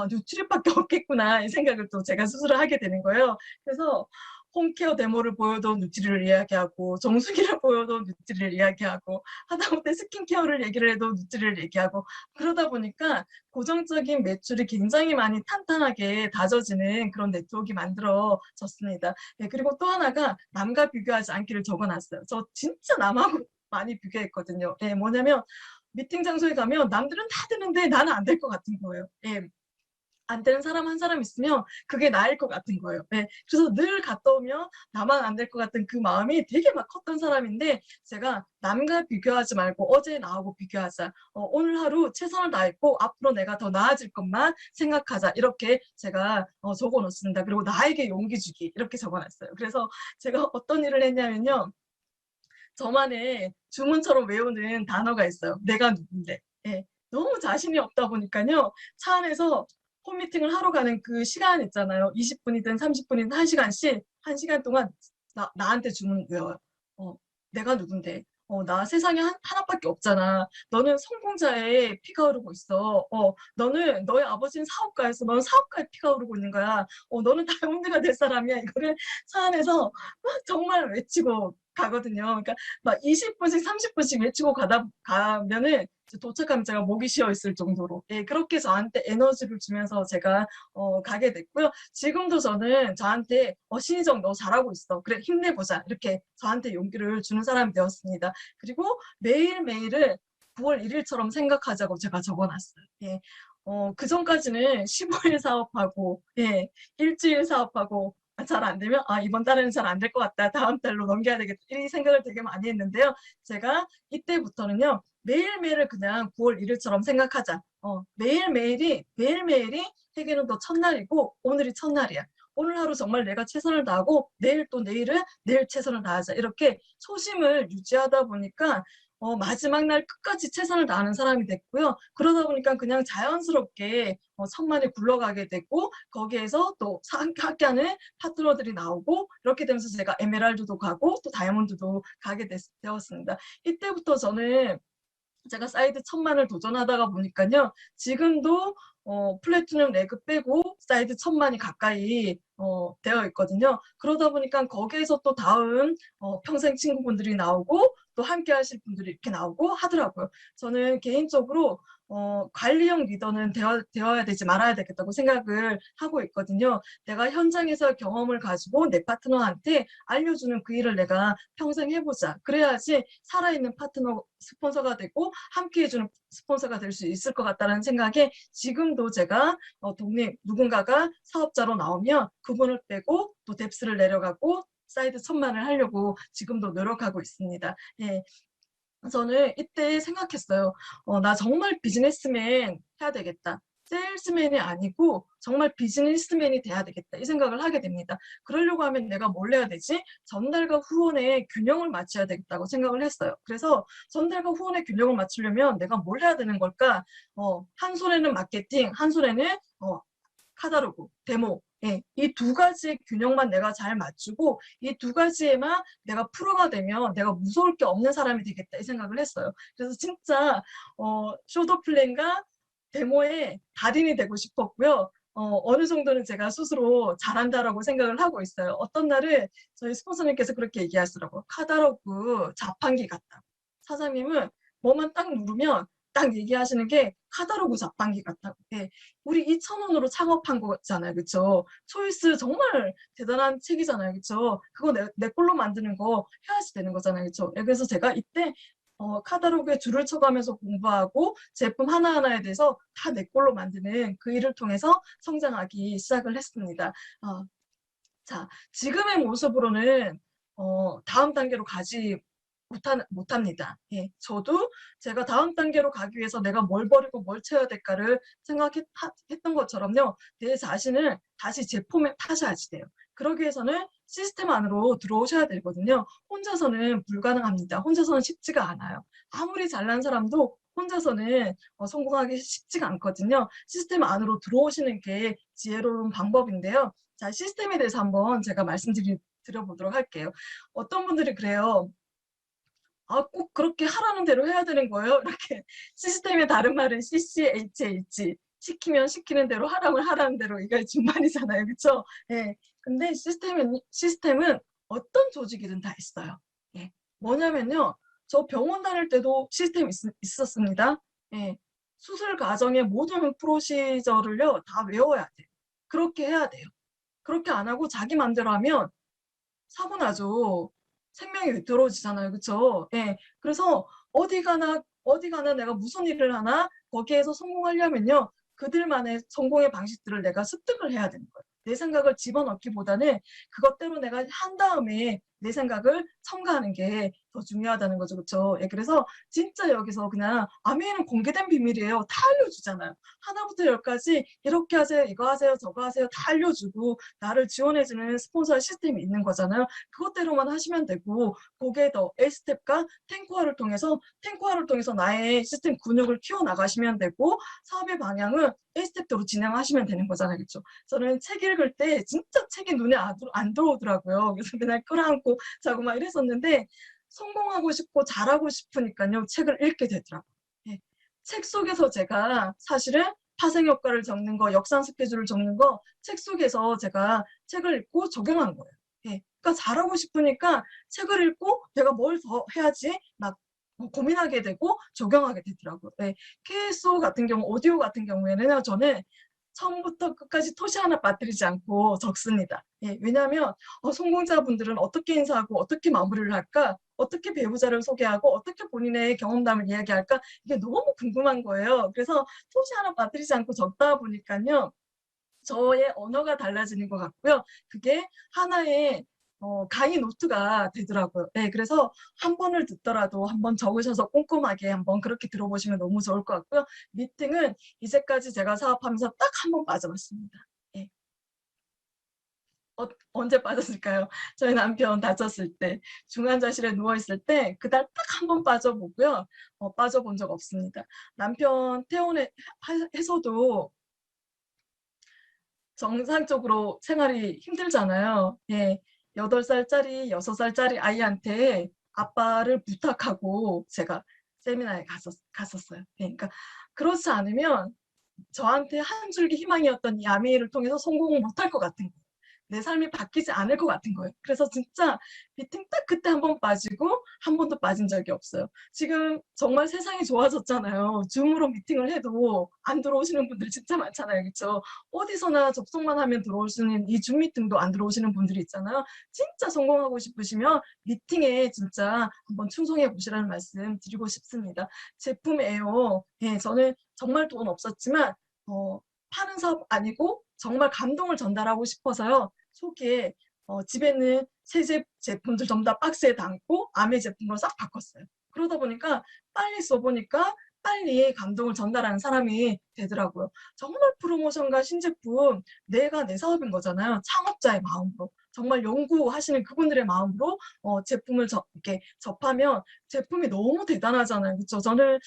뉴트리밖에 없겠구나 이 생각을 또 제가 스스로 하게 되는 거예요. 그래서 홈케어 데모를 보여도 뉴트리를 이야기하고 정수기를 보여도 뉴트리를 이야기하고 하다못해 스킨케어를 얘기를 해도 뉴트리를 얘기하고 그러다 보니까 고정적인 매출이 굉장히 많이 탄탄하게 다져지는 그런 네트워크가 만들어졌습니다. 네, 그리고 또 하나가 남과 비교하지 않기를 적어놨어요. 저 진짜 남하고 많이 비교했거든요. 네, 뭐냐면 미팅 장소에 가면 남들은 다 되는데 나는 안 될 것 같은 거예요. 예, 안 되는 사람 한 사람 있으면 그게 나일 것 같은 거예요. 네. 그래서 늘 갔다 오면 나만 안 될 것 같은 그 마음이 되게 막 컸던 사람인데 제가 남과 비교하지 말고 어제 나하고 비교하자. 오늘 하루 최선을 다했고 앞으로 내가 더 나아질 것만 생각하자. 이렇게 제가 적어 놓습니다. 그리고 나에게 용기 주기 이렇게 적어 놨어요. 그래서 제가 어떤 일을 했냐면요. 저만의 주문처럼 외우는 단어가 있어요. 내가 누군데. 예. 너무 자신이 없다 보니까요. 차 안에서 홈미팅을 하러 가는 그 시간 있잖아요. 20분이든 30분이든 1시간씩 1시간 동안 나한테 주문 외워요. 내가 누군데. 나 세상에 하나밖에 없잖아. 너는 성공자의 피가 흐르고 있어. 너의 아버지는 사업가였어. 너는 사업가의 피가 흐르고 있는 거야. 너는 다이아몬드가 될 사람이야. 이거를 차 안에서 정말 외치고 가거든요. 그러니까 막 20분씩 30분씩 외치고 가면은 도착하면 제가 목이 쉬어 있을 정도로 그렇게 저한테 에너지를 주면서 제가 가게 됐고요. 지금도 저는 저한테 신희정 너 잘하고 있어. 그래 힘내보자. 이렇게 저한테 용기를 주는 사람이 되었습니다. 그리고 매일매일을 9월 1일처럼 생각하자고 제가 적어놨어요. 예. 그 전까지는 15일 사업하고 일주일 사업하고 잘 안 되면 이번 달에는 잘 안 될 것 같다. 다음 달로 넘겨야 되겠다. 이 생각을 되게 많이 했는데요. 제가 이때부터는요. 매일매일을 그냥 9월 1일처럼 생각하자. 매일매일이 해계는 더 첫날이고 오늘이 첫날이야. 오늘 하루 정말 내가 최선을 다하고 내일 또 내일은 내일 최선을 다하자. 이렇게 초심을 유지하다 보니까 마지막 날 끝까지 최선을 다하는 사람이 됐고요. 그러다 보니까 그냥 자연스럽게 천만에 굴러가게 되고 거기에서 또 함께하는 파트너들이 나오고 이렇게 되면서 제가 에메랄드도 가고 또 다이아몬드도 가게 되었습니다. 이때부터 저는 제가 사이드 1000만을 도전하다가 보니까요. 지금도 플래티넘 레그 빼고 사이드 1000만이 가까이 되어 있거든요. 그러다 보니까 거기에서 또 다음 평생 친구분들이 나오고 또 함께 하실 분들이 이렇게 나오고 하더라고요. 저는 개인적으로 관리형 리더는 되어야 되지 말아야 되겠다고 생각을 하고 있거든요. 내가 현장에서 경험을 가지고 내 파트너한테 알려주는 그 일을 내가 평생 해보자. 그래야지 살아있는 파트너 스폰서가 되고 함께 해주는 스폰서가 될 수 있을 것 같다는 생각에 지금도 제가 독립 누군가가 사업자로 나오면 그분을 빼고 또 뎁스를 내려가고 사이드 1000만을 하려고 지금도 노력하고 있습니다. 예. 저는 이때 생각했어요. 나 정말 비즈니스맨 해야 되겠다. 세일스맨이 아니고 정말 비즈니스맨이 돼야 되겠다. 이 생각을 하게 됩니다. 그러려고 하면 내가 뭘 해야 되지? 전달과 후원의 균형을 맞춰야 되겠다고 생각을 했어요. 그래서 전달과 후원의 균형을 맞추려면 내가 뭘 해야 되는 걸까? 한 손에는 마케팅, 한 손에는 카다로그, 데모. 예, 이 두 가지 균형만 내가 잘 맞추고 이 두 가지에만 내가 프로가 되면 내가 무서울 게 없는 사람이 되겠다 이 생각을 했어요. 그래서 진짜 쇼더 플랜과 데모의 달인이 되고 싶었고요. 어느 정도는 제가 스스로 잘한다라고 생각을 하고 있어요. 어떤 날은 저희 스폰서님께서 그렇게 얘기하시더라고요. 카다로그 자판기 같다. 사장님은 뭐만 딱 누르면 딱 얘기하시는 게 카다로그 자판기 같다고. 예. 우리 2,000원으로 창업한 거잖아요. 그쵸? 초이스 정말 대단한 책이잖아요. 그쵸? 그거 내 걸로 만드는 거 해야지 되는 거잖아요. 그쵸? 예, 그래서 제가 이때 카다로그에 줄을 쳐가면서 공부하고 제품 하나하나에 대해서 다 내 걸로 만드는 그 일을 통해서 성장하기 시작을 했습니다. 자, 지금의 모습으로는 다음 단계로 가지 못합니다. 예, 저도 제가 다음 단계로 가기 위해서 내가 뭘 버리고 뭘 채워야 될까를 생각했던 것처럼요. 내 자신을 다시 재폼에 타셔야지 돼요. 그러기 위해서는 시스템 안으로 들어오셔야 되거든요. 혼자서는 불가능합니다. 혼자서는 쉽지가 않아요. 아무리 잘난 사람도 혼자서는 성공하기 쉽지가 않거든요. 시스템 안으로 들어오시는 게 지혜로운 방법인데요. 자, 시스템에 대해서 한번 제가 드려보도록 할게요. 어떤 분들이 그래요. 꼭 그렇게 하라는 대로 해야 되는 거예요. 이렇게 시스템의 다른 말은 CCHH. 시키면 시키는 대로 하라면 하라는 대로 이게 중반이잖아요. 그렇죠? 예. 근데 시스템은 어떤 조직이든 다 있어요. 예. 뭐냐면요. 저 병원 다닐 때도 시스템이 있었습니다. 예. 수술 과정의 모든 프로시저를요. 다 외워야 돼요. 그렇게 해야 돼요. 그렇게 안 하고 자기 맘대로 하면 사고 나죠. 생명이 위태로워지잖아요. 그쵸? 예. 그래서 어디 가나 내가 무슨 일을 하나 거기에서 성공하려면요. 그들만의 성공의 방식들을 내가 습득을 해야 되는 거예요. 내 생각을 집어넣기보다는 그것대로 내가 한 다음에 내 생각을 첨가하는 게 더 중요하다는 거죠. 그쵸? 예. 그래서 진짜 여기서 그냥 아메이는 공개된 비밀이에요. 다 알려주잖아요. 하나부터 열까지 이렇게 하세요, 이거 하세요, 저거 하세요 다 알려주고 나를 지원해주는 스폰서 시스템이 있는 거잖아요. 그것대로만 하시면 되고 거기에 더 A스텝과 탱코화를 통해서 나의 시스템 근육을 키워나가시면 되고 사업의 방향은 A스텝대로 진행하시면 되는 거잖아요. 그렇죠? 저는 책 읽을 때 진짜 책이 눈에 안 들어오더라고요. 그래서 맨날 끌어안고 자고 막 이랬었는데 성공하고 싶고 잘하고 싶으니까요. 책을 읽게 되더라고요. 예. 책 속에서 제가 사실은 파생 효과를 적는 거, 역산 스케줄을 적는 거 책 속에서 제가 책을 읽고 적용한 거예요. 예. 그러니까 잘하고 싶으니까 책을 읽고 내가 뭘 더 해야지 막 고민하게 되고 적용하게 되더라고요. 예. KSO 같은 경우, 오디오 같은 경우에는 저는 처음부터 끝까지 토시 하나 빠뜨리지 않고 적습니다. 예, 왜냐하면 성공자분들은 어떻게 인사하고 어떻게 마무리를 할까? 어떻게 배우자를 소개하고 어떻게 본인의 경험담을 이야기할까? 이게 너무 궁금한 거예요. 그래서 토시 하나 빠뜨리지 않고 적다 보니까요. 저의 언어가 달라지는 것 같고요. 그게 하나의 강의 노트가 되더라고요. 네, 그래서 한 번을 듣더라도 한번 적으셔서 꼼꼼하게 한번 그렇게 들어보시면 너무 좋을 것 같고요. 미팅은 이제까지 제가 사업하면서 딱 한 번 빠져봤습니다. 예. 언제 빠졌을까요? 저희 남편 다쳤을 때, 중환자실에 누워있을 때 그날 딱 한 번 빠져보고요. 빠져본 적 없습니다. 남편 퇴원해서도 정상적으로 생활이 힘들잖아요. 예. 8살짜리, 6살짜리 아이한테 아빠를 부탁하고 제가 세미나에 갔었어요. 예. 그러니까 그렇지 않으면 저한테 한 줄기 희망이었던 이 아메이를 통해서 성공을 못할 것 같은 거예요. 내 삶이 바뀌지 않을 것 같은 거예요. 그래서 진짜 미팅 딱 그때 한 번 빠지고 한 번도 빠진 적이 없어요. 지금 정말 세상이 좋아졌잖아요. 줌으로 미팅을 해도 안 들어오시는 분들이 진짜 많잖아요. 그쵸? 어디서나 접속만 하면 들어올 수 있는 이 줌 미팅도 안 들어오시는 분들이 있잖아요. 진짜 성공하고 싶으시면 미팅에 진짜 한번 충성해 보시라는 말씀 드리고 싶습니다. 제품에요. 예, 저는 정말 돈 없었지만 파는 사업 아니고 정말 감동을 전달하고 싶어서요. 초기에 집에 있는 세제 제품들 전부 다 박스에 담고 아메 제품으로 싹 바꿨어요. 그러다 보니까 빨리 써보니까 빨리 감동을 전달하는 사람이 되더라고요. 정말 프로모션과 신제품 내가 내 사업인 거잖아요. 창업자의 마음으로. 정말 연구하시는 그분들의 마음으로 제품을 이렇게 접하면 제품이 너무 대단하잖아요. 그렇죠? 저는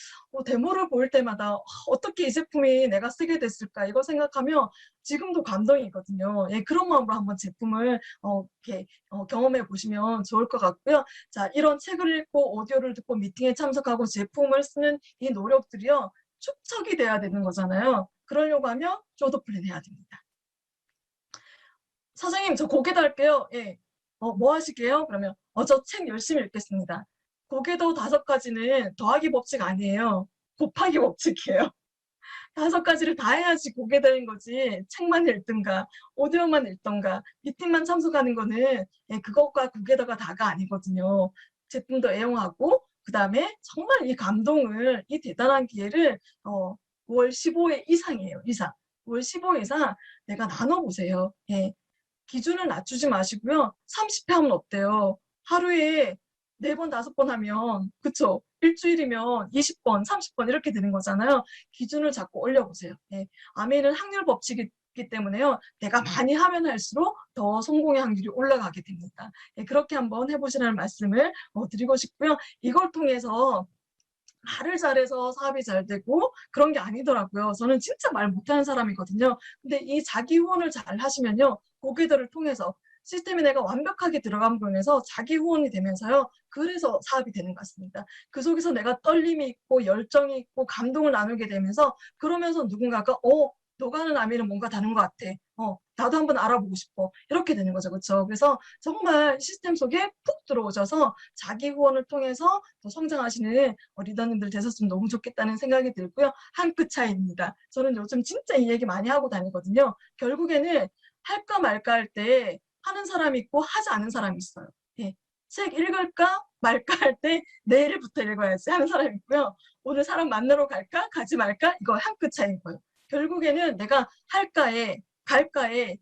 데모를 볼 때마다 어떻게 이 제품이 내가 쓰게 됐을까 이거 생각하면 지금도 감동이거든요. 예, 그런 마음으로 한번 제품을 이렇게 경험해 보시면 좋을 것 같고요. 자, 이런 책을 읽고 오디오를 듣고 미팅에 참석하고 제품을 쓰는 이 노력들이요. 축적이 돼야 되는 거잖아요. 그러려고 하면 쇼도 플랜 해야 됩니다. 사장님, 저 고개도 할게요. 예. 뭐 하시게요? 그러면 저 책 열심히 읽겠습니다. 고개도 5가지는 더하기 법칙 아니에요. 곱하기 법칙이에요. 5가지를 다 해야지 고개 되는 거지. 책만 읽든가 오디오만 읽던가 미팅만 참석하는 거는 그것과 고개더가 다가 아니거든요. 제품도 애용하고 그다음에 정말 이 감동을 이 대단한 기회를 5월 15일 이상이에요. 이상. 5월 15일 이상 내가 나눠보세요. 예. 기준을 낮추지 마시고요. 30회 하면 어때요? 하루에 4번, 5번 하면 그쵸? 일주일이면 20번, 30번 이렇게 되는 거잖아요. 기준을 자꾸 올려보세요. 예. 아메이는 확률 법칙이기 때문에요. 내가 많이 하면 할수록 더 성공의 확률이 올라가게 됩니다. 예, 그렇게 한번 해보시라는 말씀을 드리고 싶고요. 이걸 통해서 말을 잘해서 사업이 잘 되고 그런 게 아니더라고요. 저는 진짜 말 못하는 사람이거든요. 근데 이 자기 후원을 잘 하시면요. 고객들을 통해서 시스템에 내가 완벽하게 들어감으로 인해서 자기 후원이 되면서요. 그래서 사업이 되는 것 같습니다. 그 속에서 내가 떨림이 있고 열정이 있고 감동을 나누게 되면서 그러면서 누군가가 너가 하는 아미는 뭔가 다른 것 같아. 나도 한번 알아보고 싶어. 이렇게 되는 거죠. 그렇죠? 그래서 정말 시스템 속에 푹 들어오셔서 자기 후원을 통해서 더 성장하시는 리더님들 되셨으면 너무 좋겠다는 생각이 들고요. 한 끗 차이입니다. 저는 요즘 진짜 이 얘기 많이 하고 다니거든요. 결국에는 할까 말까 할 때 하는 사람이 있고 하지 않은 사람이 있어요. 예. 책 읽을까 말까 할 때 내일부터 읽어야지 하는 사람이 있고요. 오늘 사람 만나러 갈까 가지 말까 이거 한 끗 차이인 거예요. 결국에는 내가 할까에 갈까에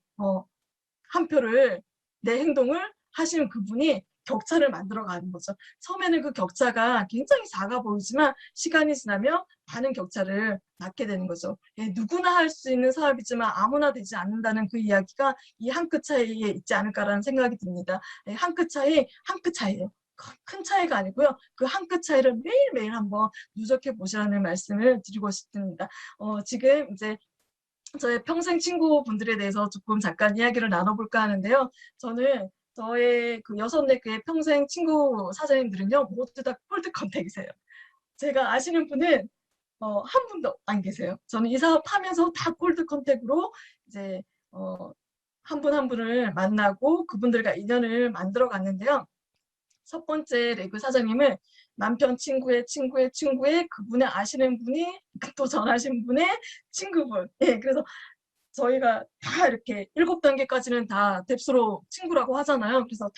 한 표를 내 행동을 하시는 그분이 격차를 만들어가는 거죠. 처음에는 그 격차가 굉장히 작아 보이지만 시간이 지나면 많은 격차를 낳게 되는 거죠. 예, 누구나 할 수 있는 사업이지만 아무나 되지 않는다는 그 이야기가 이 한 끗 차이에 있지 않을까라는 생각이 듭니다. 예, 한 끗 차이, 한 끗 차이예요. 큰 차이가 아니고요. 그 한 끗 차이를 매일매일 한번 누적해 보시라는 말씀을 드리고 싶습니다. 지금 이제 저의 평생 친구분들에 대해서 조금 잠깐 이야기를 나눠볼까 하는데요. 저는 저의 그 6-4개의 평생 친구 사장님들은요, 모두 다 콜드 컨택이세요. 제가 아시는 분은 한 분도 안 계세요. 저는 이 사업 하면서 다 콜드 컨택으로 이제 한 분 한 분을 만나고 그분들과 인연을 만들어 갔는데요. 첫 번째 레그 사장님은 남편 친구의 친구의 친구의 그분의 아시는 분이 또 전하신 분의 친구분. 예, 그래서 저희가 다 이렇게 7단계까지는 다 뎁스로 친구라고 하잖아요. 그래서 다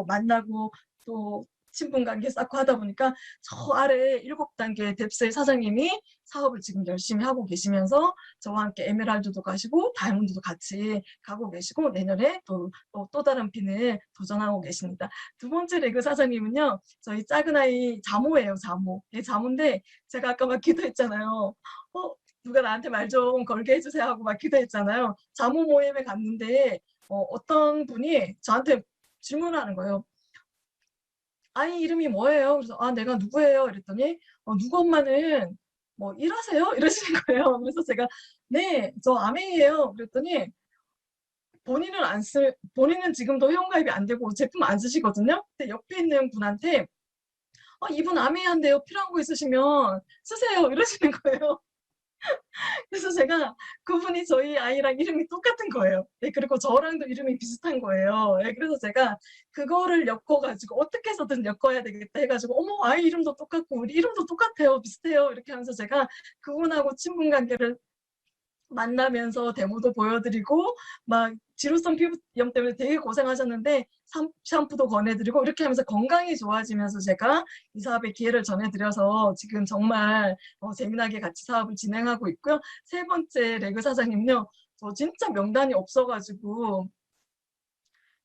만나고 또 친분 관계 쌓고 하다 보니까 저 아래 7단계 뎁스의 사장님이 사업을 지금 열심히 하고 계시면서 저와 함께 에메랄드도 가시고 다이아몬드도 같이 가고 계시고 내년에 또 다른 핀을 도전하고 계십니다. 두 번째 레그 사장님은요. 저희 작은 아이 자모예요. 자모. 예, 자모인데 제가 아까 막 기도했잖아요. 누가 나한테 말 좀 걸게 해주세요 하고 막 기도했잖아요. 자모 모임에 갔는데 어떤 분이 저한테 질문하는 거예요. 아이 이름이 뭐예요? 그래서 내가 누구예요? 이랬더니 누구 엄마는 뭐 일하세요? 이러시는 거예요. 그래서 제가 네, 저 아메이예요. 그랬더니 본인은 지금도 회원가입이 안 되고 제품 안 쓰시거든요. 근데 옆에 있는 분한테 이분 아메이한데요. 필요한 거 있으시면 쓰세요. 이러시는 거예요. 그래서 제가 그분이 저희 아이랑 이름이 똑같은 거예요. 예, 그리고 저랑도 이름이 비슷한 거예요. 예, 그래서 제가 그거를 엮어 가지고 '어떻게 해서든 엮어야 되겠다.' 해 가지고 "어머 아이 이름도 똑같고 우리 이름도 똑같아요. 비슷해요." 이렇게 하면서 제가 그분하고 친분 관계를 만나면서 데모도 보여드리고 막 지루성 피부염 때문에 되게 고생하셨는데 샴푸도 권해드리고 이렇게 하면서 건강이 좋아지면서 제가 이 사업에 기회를 전해드려서 지금 정말 재미나게 같이 사업을 진행하고 있고요. 세 번째 레그 사장님은요. 저 진짜 명단이 없어가지고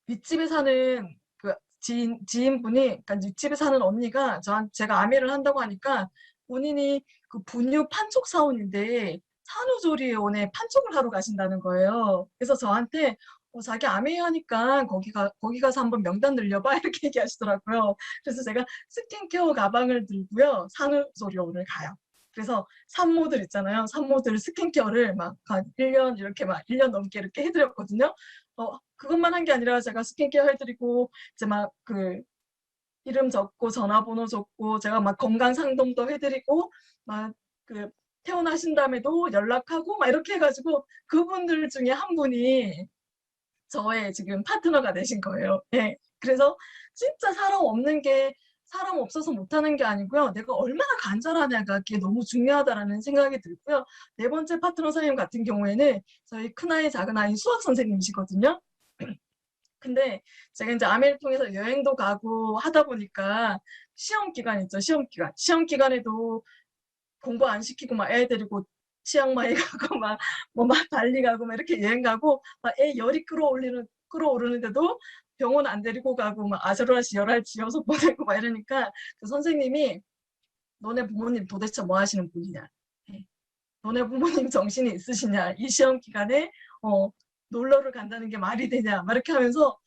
윗집에 사는 그 지인분이, 그러니까 윗집에 사는 언니가 제가 아메를 한다고 하니까 본인이 그 분유 판촉 사원인데 산후조리원에 판촉을 하러 가신다는 거예요. 그래서 저한테 자기 아메 하니까 거기 가서 한번 명단 늘려봐 이렇게 얘기하시더라고요. 그래서 제가 스킨케어 가방을 들고요 산후조리원을 가요. 그래서 산모들 있잖아요. 산모들 스킨케어를 막 한 1년 이렇게 막 1년 넘게 이렇게 해드렸거든요. 그것만 한 게 아니라 제가 스킨케어 해드리고 이제 막 이름 적고 전화번호 적고 제가 막 건강 상담도 해드리고 막 퇴원하신 다음에도 연락하고 막 이렇게 해가지고 그분들 중에 한 분이 저의 지금 파트너가 되신 거예요. 예. 그래서 진짜 사람 없어서 못하는 게 아니고요. 내가 얼마나 간절하냐가 그게 너무 중요하다라는 생각이 들고요. 네 번째 파트너 선생님 같은 경우에는 저희 큰아이 작은아이 수학 선생님이시거든요. 근데 제가 이제 아메를 통해서 여행도 가고 하다 보니까 시험 기간 있죠. 시험 기간. 시험 기간에도 공부 안 시키고 막 애 데리고 치앙마이 가고 막 막 발리 가고 막 이렇게 여행 가고 막 애 열이 끌어오르는데도 병원 안 데리고 가고 막 아즈로아시 열알지 6 보내고 막 이러니까 그 선생님이 "너네 부모님 도대체 뭐 하시는 분이냐. 예. 너네 부모님 정신이 있으시냐. 이 시험 기간에 어 놀러를 간다는 게 말이 되냐." 막 이렇게 하면서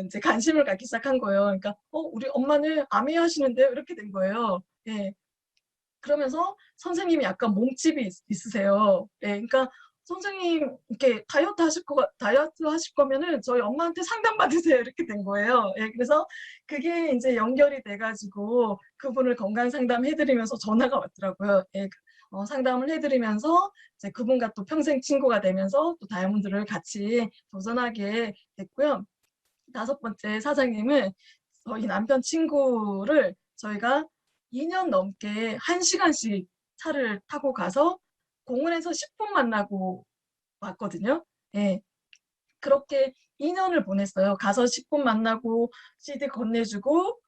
인제 관심을 갖기 시작한 거예요. 그러니까 우리 엄마는 아메 하시는데요." 이렇게 된 거예요. 예. 그러면서 선생님이 약간 몸집이 있으세요. 예. 그러니까 "선생님 이렇게 다이어트 하실 거면은 저희 엄마한테 상담 받으세요." 이렇게 된 거예요. 예. 그래서 그게 인제 연결이 돼 가지고 그분을 건강 상담해 드리면서 전화가 왔더라고요. 예. 상담을 해 드리면서 이제 그분과 또 평생 친구가 되면서 또 다이아몬드를 같이 도전하게 됐고요. 다섯 번째 사장님은 저희 남편 친구를 저희가 2년 넘게 1 시간씩 차를 타고 가서 공원에서 10분 만나고 왔거든요. 예. 그렇게 2 년을 보냈어요. 가서 10분 만나고 CD 건네주고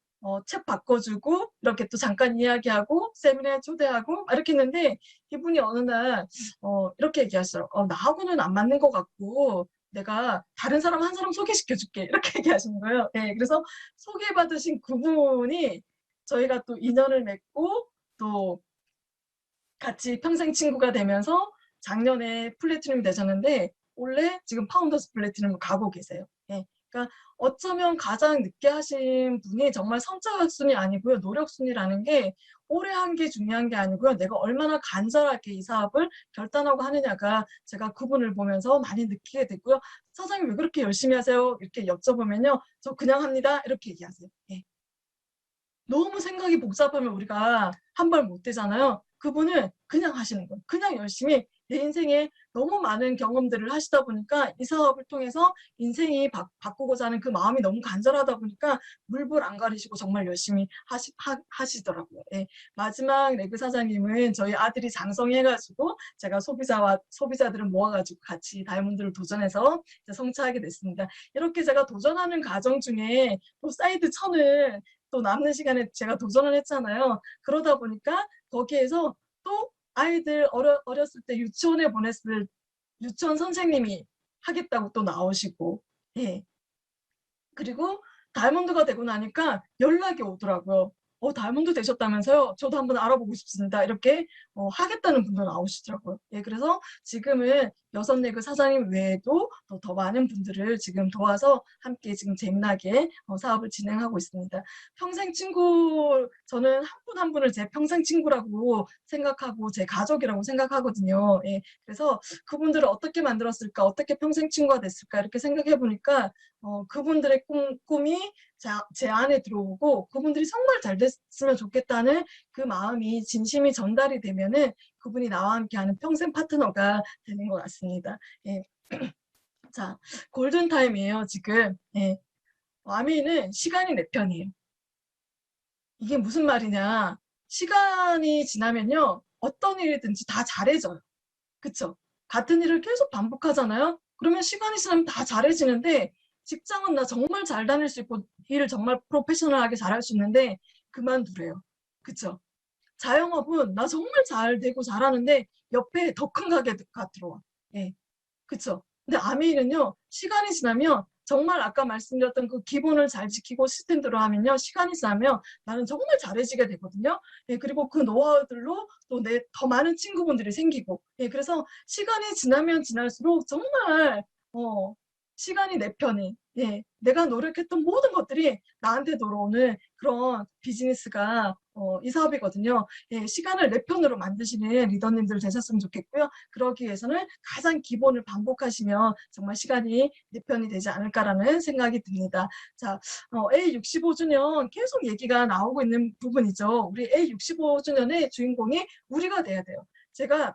책 바꿔주고 이렇게 또 잠깐 이야기하고 세미나에 초대하고 막 이렇게 했는데 이분이 어느 날 이렇게 얘기하시더라고요. 나하고는 안 맞는 것 같고 내가 다른 사람 한 사람 소개시켜 줄게." 이렇게 얘기하시는 거예요. 예. 그래서 소개받으신 그분이 저희가 또 인연을 맺고 또 같이 평생 친구가 되면서 작년에 플래티넘이 되셨는데 올해 지금 파운더스 플래티넘을 가고 계세요. 예. 그러니까 어쩌면 가장 늦게 하신 분이 정말 선착순이 아니고요. 노력순이라는 게 오래 한 게 중요한 게 아니고요. 내가 얼마나 간절하게 이 사업을 결단하고 하느냐가 제가 그분을 보면서 많이 느끼게 됐고요. "사장님 왜 그렇게 열심히 하세요?" 이렇게 여쭤보면요. "저 그냥 합니다." 이렇게 얘기하세요. 예. 너무 생각이 복잡하면 우리가 한 발 못 대잖아요. 그분은 그냥 하시는 거예요. 그냥 열심히 내 인생에 너무 많은 경험들을 하시다 보니까 이 사업을 통해서 인생이 바꾸고자 하는 그 마음이 너무 간절하다 보니까 물불 안 가리시고 정말 열심히 하시더라고요. 예. 마지막 레그 사장님은 저희 아들이 장성해 가지고 제가 소비자들을 모아 가지고 같이 다이아몬드를 도전해서 이제 성취하게 됐습니다. 이렇게 제가 도전하는 과정 중에 또 사이드 천을 또 남는 시간에 제가 도전을 했잖아요. 그러다 보니까 거기에서 또 아이들 어렸을 때 유치원에 보냈을 유치원 선생님이 하겠다고 또 나오시고 예. 그리고 다이아몬드가 되고 나니까 연락이 오더라고요. 다이아몬드 되셨다면서요? 저도 한번 알아보고 싶습니다." 이렇게 하겠다는 분도 나오시더라고요. 예, 그래서 지금은 여섯 레그 사장님 외에도 또 더 많은 분들을 지금 도와서 함께 지금 재미나게 사업을 진행하고 있습니다. 평생 친구 저는 한 분 한 분을 제 평생 친구라고 생각하고 제 가족이라고 생각하거든요. 예. 그래서 '그분들을 어떻게 만들었을까? 어떻게 평생 친구가 됐을까?' 이렇게 생각해 보니까 그분들의 꿈이 제 안에 들어오고 그분들이 정말 잘 됐으면 좋겠다는 그 마음이 진심이 전달이 되면은 그분이 나와 함께하는 평생 파트너가 되는 것 같습니다. 예. 자, 골든타임이에요, 지금. 예. 아미는 시간이 내 편이에요. 이게 무슨 말이냐. 시간이 지나면요. 어떤 일이든지 다 잘해져요. 그쵸? 같은 일을 계속 반복하잖아요. 그러면 시간이 지나면 다 잘해지는데 직장은 나 정말 잘 다닐 수 있고 일을 정말 프로페셔널하게 잘할 수 있는데 그만두래요. 그쵸? 자영업은 나 정말 잘 되고 잘하는데 옆에 더 큰 가게가 들어와. 예. 그쵸? 근데 아메이는요, 시간이 지나면 정말 아까 말씀드렸던 그 기본을 잘 지키고 시스템대로 하면요, 시간이 지나면 나는 정말 잘해지게 되거든요. 예, 그리고 그 노하우들로 또 내 더 많은 친구분들이 생기고, 예, 그래서 시간이 지나면 지날수록 정말, 시간이 내 편이, 예, 내가 노력했던 모든 것들이 나한테 돌아오는 그런 비즈니스가, 이 사업이거든요. 예, 시간을 내 편으로 만드시는 리더님들 되셨으면 좋겠고요. 그러기 위해서는 가장 기본을 반복하시면 정말 시간이 내 편이 되지 않을까라는 생각이 듭니다. 자, A65주년 계속 얘기가 나오고 있는 부분이죠. 우리 A65주년의 주인공이 우리가 돼야 돼요. 제가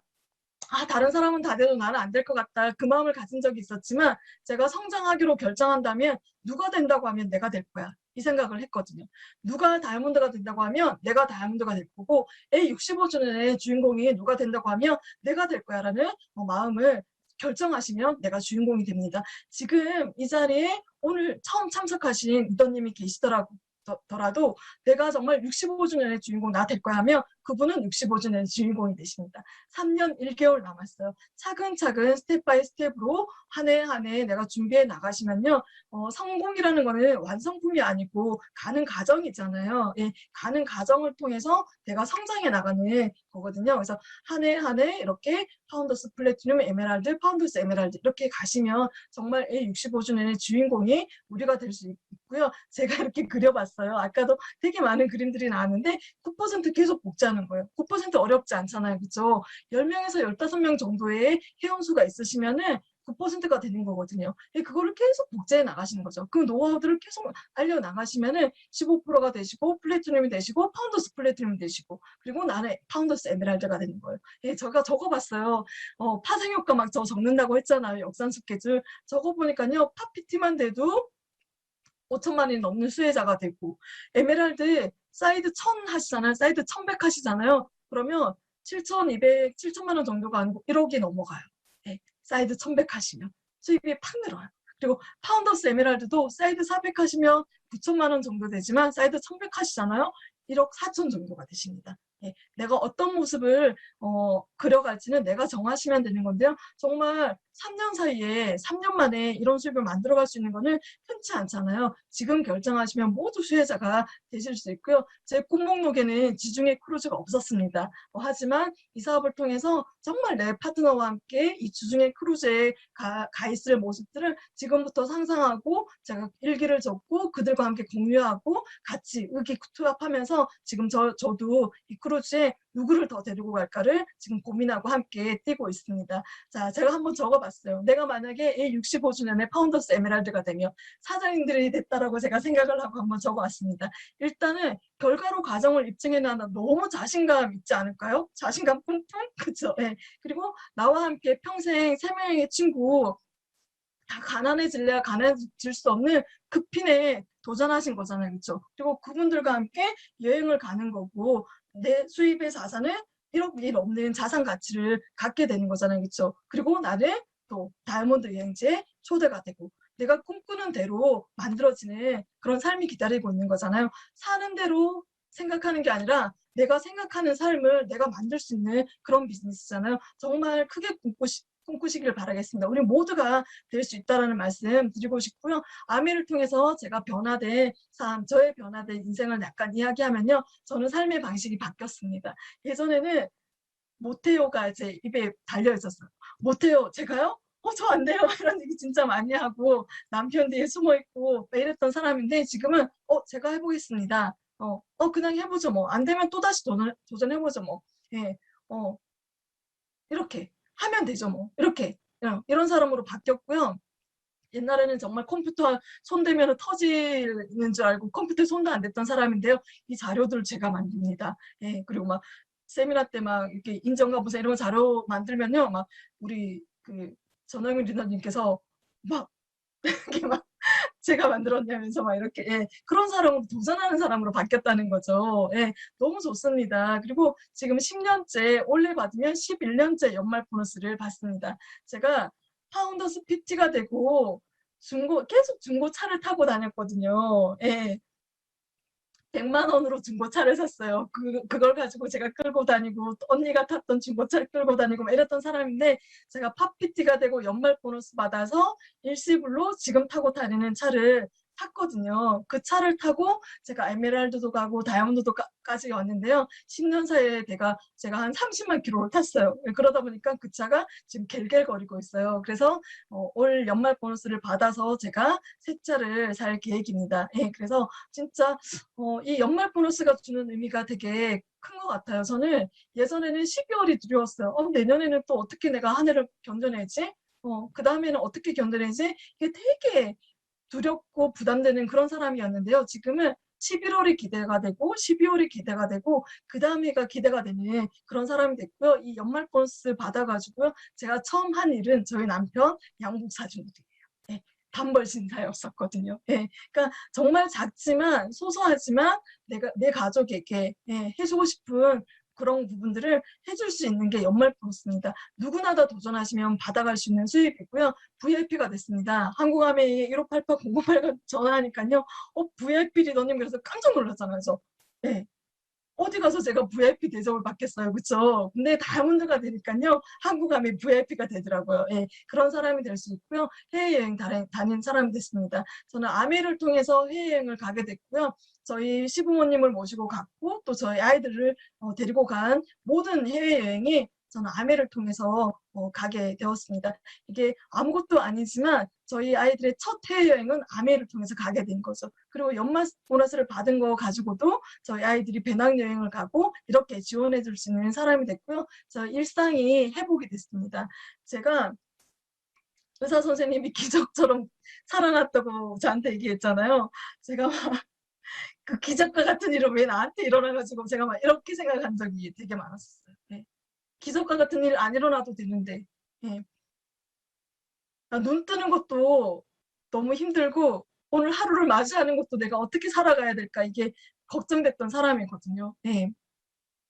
다른 사람은 다 돼도 나는 안 될 것 같다. 그 마음을 가진 적이 있었지만 제가 성장하기로 결정한다면 누가 된다고 하면 내가 될 거야. 이 생각을 했거든요. 누가 다이아몬드가 된다고 하면 내가 다이아몬드가 될 거고 A65주년의 주인공이 누가 된다고 하면 내가 될 거야라는 마음을 결정하시면 내가 주인공이 됩니다. 지금 이 자리에 오늘 처음 참석하신 리더님이 계시더라도 내가 정말 65주년의 주인공 나 될 거야 하면 그분은 65주년의 주인공이 되십니다. 3년 1개월 남았어요. 차근차근 스텝 바이 스텝으로 한 해 한 해 내가 준비해 나가시면요. 성공이라는 거는 완성품이 아니고 가는 과정이잖아요. 예, 가는 과정을 통해서 내가 성장해 나가는 거거든요. 그래서 한 해 한 해 이렇게 파운더스 플래티넘 에메랄드, 파운더스 에메랄드 이렇게 가시면 정말 65주년의 주인공이 우리가 될 수 있고요. 제가 이렇게 그려봤어요. 아까도 되게 많은 그림들이 나왔는데 9% 계속 복제하는 거예요. 9% 어렵지 않잖아요. 그렇죠? 10명에서 15명 정도의 회원수가 있으시면은 9%가 되는 거거든요. 그거를 계속 복제해 나가시는 거죠. 그 노하우들을 계속 알려 나가시면은 15%가 되시고 플래티넘이 되시고 파운더스 플래티넘이 되시고 그리고 나는 파운더스 에메랄드가 되는 거예요. 제가 적어봤어요. 파생효과 막 저 적는다고 했잖아요. 역산 스케줄. 적어보니까요. 팝PT만 돼도 5천만 원이 넘는 수혜자가 되고 에메랄드 사이드 1000 하시잖아요. 사이드 1100 하시잖아요. 그러면 7,200, 7천만 원 정도가 아니고 1억이 넘어가요. 네, 사이드 1100 하시면 수입이 팍 늘어요. 그리고 파운더스 에메랄드도 사이드 400 하시면 9천만 원 정도 되지만 사이드 1100 하시잖아요. 1억 4천 정도가 되십니다. 내가 어떤 모습을 그려갈지는 내가 정하시면 되는 건데요. 정말 3년 사이에 3년 만에 이런 수입을 만들어갈 수 있는 거는 흔치 않잖아요. 지금 결정하시면 모두 수혜자가 되실 수 있고요. 제 꿈 목록에는 지중해 크루즈가 없었습니다. 하지만 이 사업을 통해서 정말 내 파트너와 함께 이 지중해 크루즈에 가 있을 모습들을 지금부터 상상하고 제가 일기를 적고 그들과 함께 공유하고 같이 의기투합하면서 지금 저도 이 크루즈에 누구를 더 데리고 갈까를 지금 고민하고 함께 뛰고 있습니다. 자, 제가 한번 적어봤어요. 내가 만약에 65주년에 파운더스 에메랄드가 되면 사장님들이 됐다라고 제가 생각을 하고 한번 적어봤습니다. 일단은 결과로 과정을 입증해 나나 너무 자신감 있지 않을까요? 자신감 뿜뿜? 그쵸? 네. 그리고 나와 함께 평생 3명의 친구 다 가난해질래야 가난해질 수 없는 그 핀에 도전하신 거잖아요. 그렇죠? 그리고 그분들과 함께 여행을 가는 거고 내 수입의 자산은 1억이 넘는 자산 가치를 갖게 되는 거잖아요. 그렇죠? 그리고 나는 또 다이아몬드 여행지에 초대가 되고 내가 꿈꾸는 대로 만들어지는 그런 삶이 기다리고 있는 거잖아요. 사는 대로 생각하는 게 아니라 내가 생각하는 삶을 내가 만들 수 있는 그런 비즈니스잖아요. 정말 크게 꿈꾸시길 바라겠습니다. 우리 모두가 될 수 있다는 말씀 드리고 싶고요. 아미를 통해서 제가 변화된 삶, 저의 변화된 인생을 약간 이야기하면요. 저는 삶의 방식이 바뀌었습니다. 예전에는 못해요가 제 입에 달려 있었어요. 못해요. 제가요? 저 안 돼요. 이런 얘기 진짜 많이 하고 남편 뒤에 숨어 있고 이랬던 사람인데 지금은 제가 해보겠습니다. 그냥 해보죠 뭐. 안 되면 또다시 도전해보죠 뭐. 예, 이렇게 하면 되죠 뭐. 이렇게 이런 사람으로 바뀌었고요. 옛날에는 정말 컴퓨터 손대면 터지는 줄 알고 컴퓨터에 손도 안 댔던 사람인데요. 이 자료들 제가 만듭니다. 그리고 막 세미나 때 막 이렇게 인정가부서 이런 거 자료 만들면요, 막 우리 그 전영민 리더님께서 막 이렇게 막 제가 만들었냐면서 막 이렇게, 예, 그런 사람으로 도전하는 사람으로 바뀌었다는 거죠. 예, 너무 좋습니다. 그리고 지금 10년째, 올해 받으면 11년째 연말 보너스를 받습니다. 제가 파운더스 PT가 되고 계속 중고차를 타고 다녔거든요. 예. 100만 원으로 중고차를 샀어요. 그걸 가지고 제가 끌고 다니고, 또 언니가 탔던 중고차를 끌고 다니고 막 이랬던 사람인데, 제가 팝피티가 되고 연말 보너스 받아서 일시불로 지금 타고 다니는 차를 탔거든요. 그 차를 타고 제가 에메랄드도 가고 다이아몬드도까지 왔는데요. 10년 사이에 제가 한 30만 킬로를 탔어요. 그러다 보니까 그 차가 지금 갤갤거리고 있어요. 그래서 올 연말 보너스를 받아서 제가 새 차를 살 계획입니다. 예, 그래서 진짜 이 연말 보너스가 주는 의미가 되게 큰 것 같아요. 저는 예전에는 12월이 두려웠어요. 내년에는 또 어떻게 내가 한 해를 견뎌내지? 그 다음에는 어떻게 견뎌내지? 이게 되게 두렵고 부담되는 그런 사람이었는데요. 지금은 11월이 기대가 되고 12월이 기대가 되고 그 다음에가 기대가 되는 그런 사람이 됐고요. 이 연말 보너스 받아가지고요. 제가 처음 한 일은 저희 남편 양복 사주는 일이에요. 예, 단벌 신사였었거든요. 예, 그러니까 정말 작지만 소소하지만 내 가족에게, 예, 해주고 싶은 그런 부분들을 해줄 수 있는 게 연말 보너스입니다. 누구나 다 도전하시면 받아갈 수 있는 수익이고요. VIP가 됐습니다. 한국아메이 1588-0088 전화하니까요. VIP 리더님, 그래서 깜짝 놀랐잖아요. 저. 네. 어디 가서 제가 VIP 대접을 받겠어요. 그쵸? 근데 다이아몬드가 되니까요. 한국아메이 VIP가 되더라고요. 예, 그런 사람이 될 수 있고요. 해외여행 다닌 사람이 됐습니다. 저는 아메를 통해서 해외여행을 가게 됐고요. 저희 시부모님을 모시고 갔고, 또 저희 아이들을 데리고 간 모든 해외여행이 저는 아메를 통해서 가게 되었습니다. 이게 아무것도 아니지만 저희 아이들의 첫 해외여행은 아메를 통해서 가게 된 거죠. 그리고 연말 보너스를 받은 거 가지고도 저희 아이들이 배낭여행을 가고 이렇게 지원해 줄 수 있는 사람이 됐고요. 저 일상이 회복이 됐습니다. 제가 의사 선생님이 기적처럼 살아났다고 저한테 얘기했잖아요. 제가 막 그 기적과 같은 일은 왜 나한테 일어나가지고 제가 막 이렇게 생각한 적이 되게 많았어요. 네. 기적과 같은 일 안 일어나도 되는데, 예. 눈 뜨는 것도 너무 힘들고 오늘 하루를 맞이하는 것도 내가 어떻게 살아가야 될까, 이게 걱정됐던 사람이거든요. 예.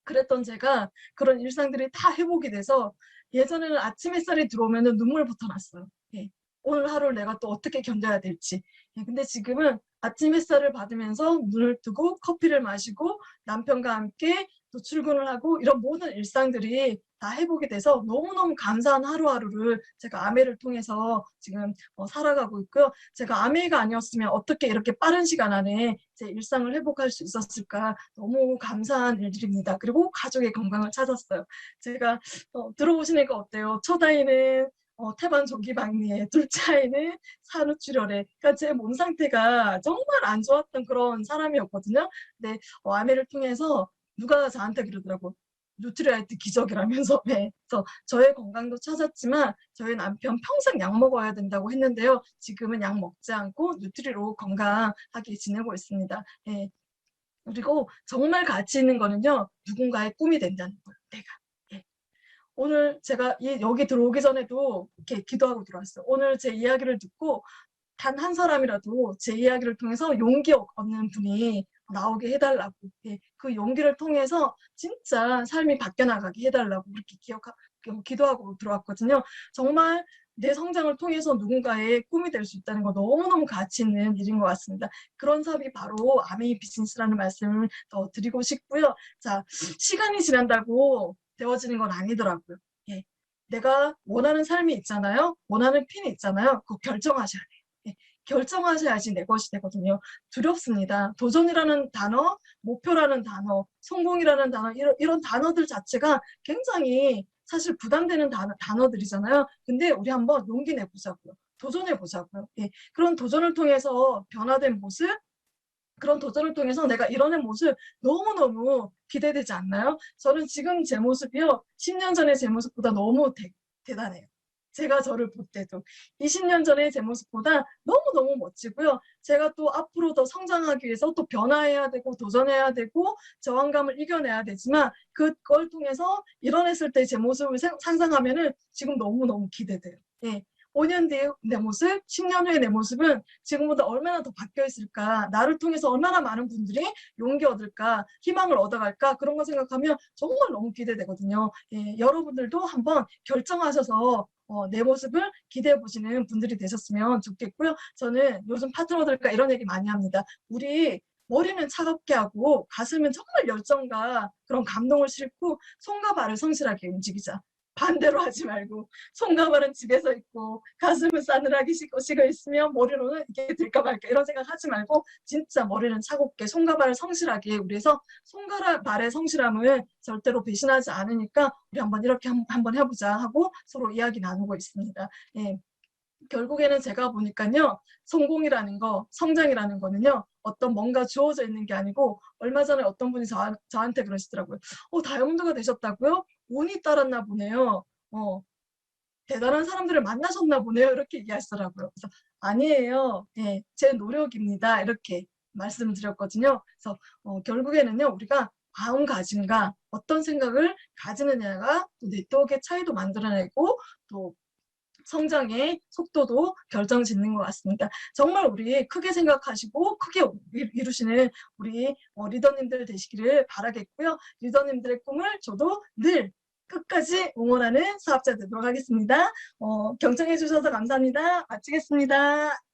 그랬던 제가 그런 일상들이 다 회복이 돼서 예전에는 아침 햇살이 들어오면 눈물부터 났어요. 예. 오늘 하루를 내가 또 어떻게 견뎌야 될지. 예. 근데 지금은 아침 햇살을 받으면서 눈을 뜨고 커피를 마시고 남편과 함께 또 출근을 하고 이런 모든 일상들이 다 회복이 돼서 너무너무 감사한 하루하루를 제가 아메를 통해서 지금 살아가고 있고요. 제가 아메가 아니었으면 어떻게 이렇게 빠른 시간 안에 제 일상을 회복할 수 있었을까, 너무 감사한 일들입니다. 그리고 가족의 건강을 찾았어요. 제가 들어보시니까 어때요? 첫 아이는 태반 조기박리에, 둘째 아이는 산후출혈에, 그러니까 제 몸 상태가 정말 안 좋았던 그런 사람이었거든요. 근데 아메를 통해서 누가 저한테 그러더라고. 뉴트리아이트 기적이라면서. 네. 그래서 저의 건강도 찾았지만 저희 남편 평생 약 먹어야 된다고 했는데요. 지금은 약 먹지 않고 뉴트리로 건강하게 지내고 있습니다. 네. 그리고 정말 가치 있는 거는요. 누군가의 꿈이 된다는 거예요. 내가. 예. 오늘 제가 여기 들어오기 전에도 이렇게 기도하고 들어왔어요. 오늘 제 이야기를 듣고 단 한 사람이라도 제 이야기를 통해서 용기 얻는 분이 나오게 해달라고, 예, 그 용기를 통해서 진짜 삶이 바뀌어나가게 해달라고 그렇게 기도하고 들어왔거든요. 정말 내 성장을 통해서 누군가의 꿈이 될 수 있다는 거 너무너무 가치 있는 일인 것 같습니다. 그런 사업이 바로 아메이 비즈니스라는 말씀을 더 드리고 싶고요. 자, 시간이 지난다고 되어지는 건 아니더라고요. 예. 내가 원하는 삶이 있잖아요. 원하는 핀이 있잖아요. 그거 결정하셔야 돼요. 예. 결정하셔야지 내 것이 되거든요. 두렵습니다. 도전이라는 단어, 목표라는 단어, 성공이라는 단어, 이런 단어들 자체가 굉장히 사실 부담되는 단어들이잖아요. 근데 우리 한번 용기 내보자고요. 도전해보자고요. 예. 그런 도전을 통해서 변화된 모습, 그런 도전을 통해서 내가 이뤄낸 모습 너무너무 기대되지 않나요? 저는 지금 제 모습이요. 10년 전의 제 모습보다 너무 대단해요. 제가 저를 볼 때도 20년 전의 제 모습보다 너무너무 멋지고요. 제가 또 앞으로 더 성장하기 위해서 또 변화해야 되고 도전해야 되고 저항감을 이겨내야 되지만 그걸 통해서 이뤄냈을 때 제 모습을 상상하면은 지금 너무너무 기대돼요. 예. 5년 뒤에 내 모습, 10년 후에 내 모습은 지금보다 얼마나 더 바뀌어 있을까? 나를 통해서 얼마나 많은 분들이 용기 얻을까? 희망을 얻어갈까? 그런 거 생각하면 정말 너무 기대되거든요. 예, 여러분들도 한번 결정하셔서 내 모습을 기대해 보시는 분들이 되셨으면 좋겠고요. 저는 요즘 파트너들과 이런 얘기 많이 합니다. 우리 머리는 차갑게 하고 가슴은 정말 열정과 그런 감동을 싣고 손과 발을 성실하게 움직이자. 반대로 하지 말고 손과 발은 집에서 있고 가슴은 싸늘하게 식어 있으면 머리로는 이게 될까 말까 이런 생각 하지 말고 진짜 머리는 차갑게 손과 발을 성실하게 우리 해서 손과 발의 성실함을 절대로 배신하지 않으니까 우리 한번 이렇게 한번 해보자 하고 서로 이야기 나누고 있습니다. 예. 결국에는 제가 보니까요. 성공이라는 거, 성장이라는 거는요. 어떤 뭔가 주어져 있는 게 아니고 얼마 전에 어떤 분이 저한테 그러시더라고요. 다이아몬드가 되셨다고요? 운이 따랐나 보네요. 대단한 사람들을 만나셨나 보네요. 이렇게 얘기하시더라고요. 그래서 아니에요. 예, 제 노력입니다. 이렇게 말씀드렸거든요. 그래서 결국에는요. 우리가 마음가짐과 어떤 생각을 가지느냐가 또 네트워크의 차이도 만들어내고 또 성장의 속도도 결정짓는 것 같습니다. 정말 우리 크게 생각하시고 크게 이루시는 우리 리더님들 되시기를 바라겠고요. 리더님들의 꿈을 저도 늘 끝까지 응원하는 사업자 되도록 하겠습니다. 경청해 주셔서 감사합니다. 마치겠습니다.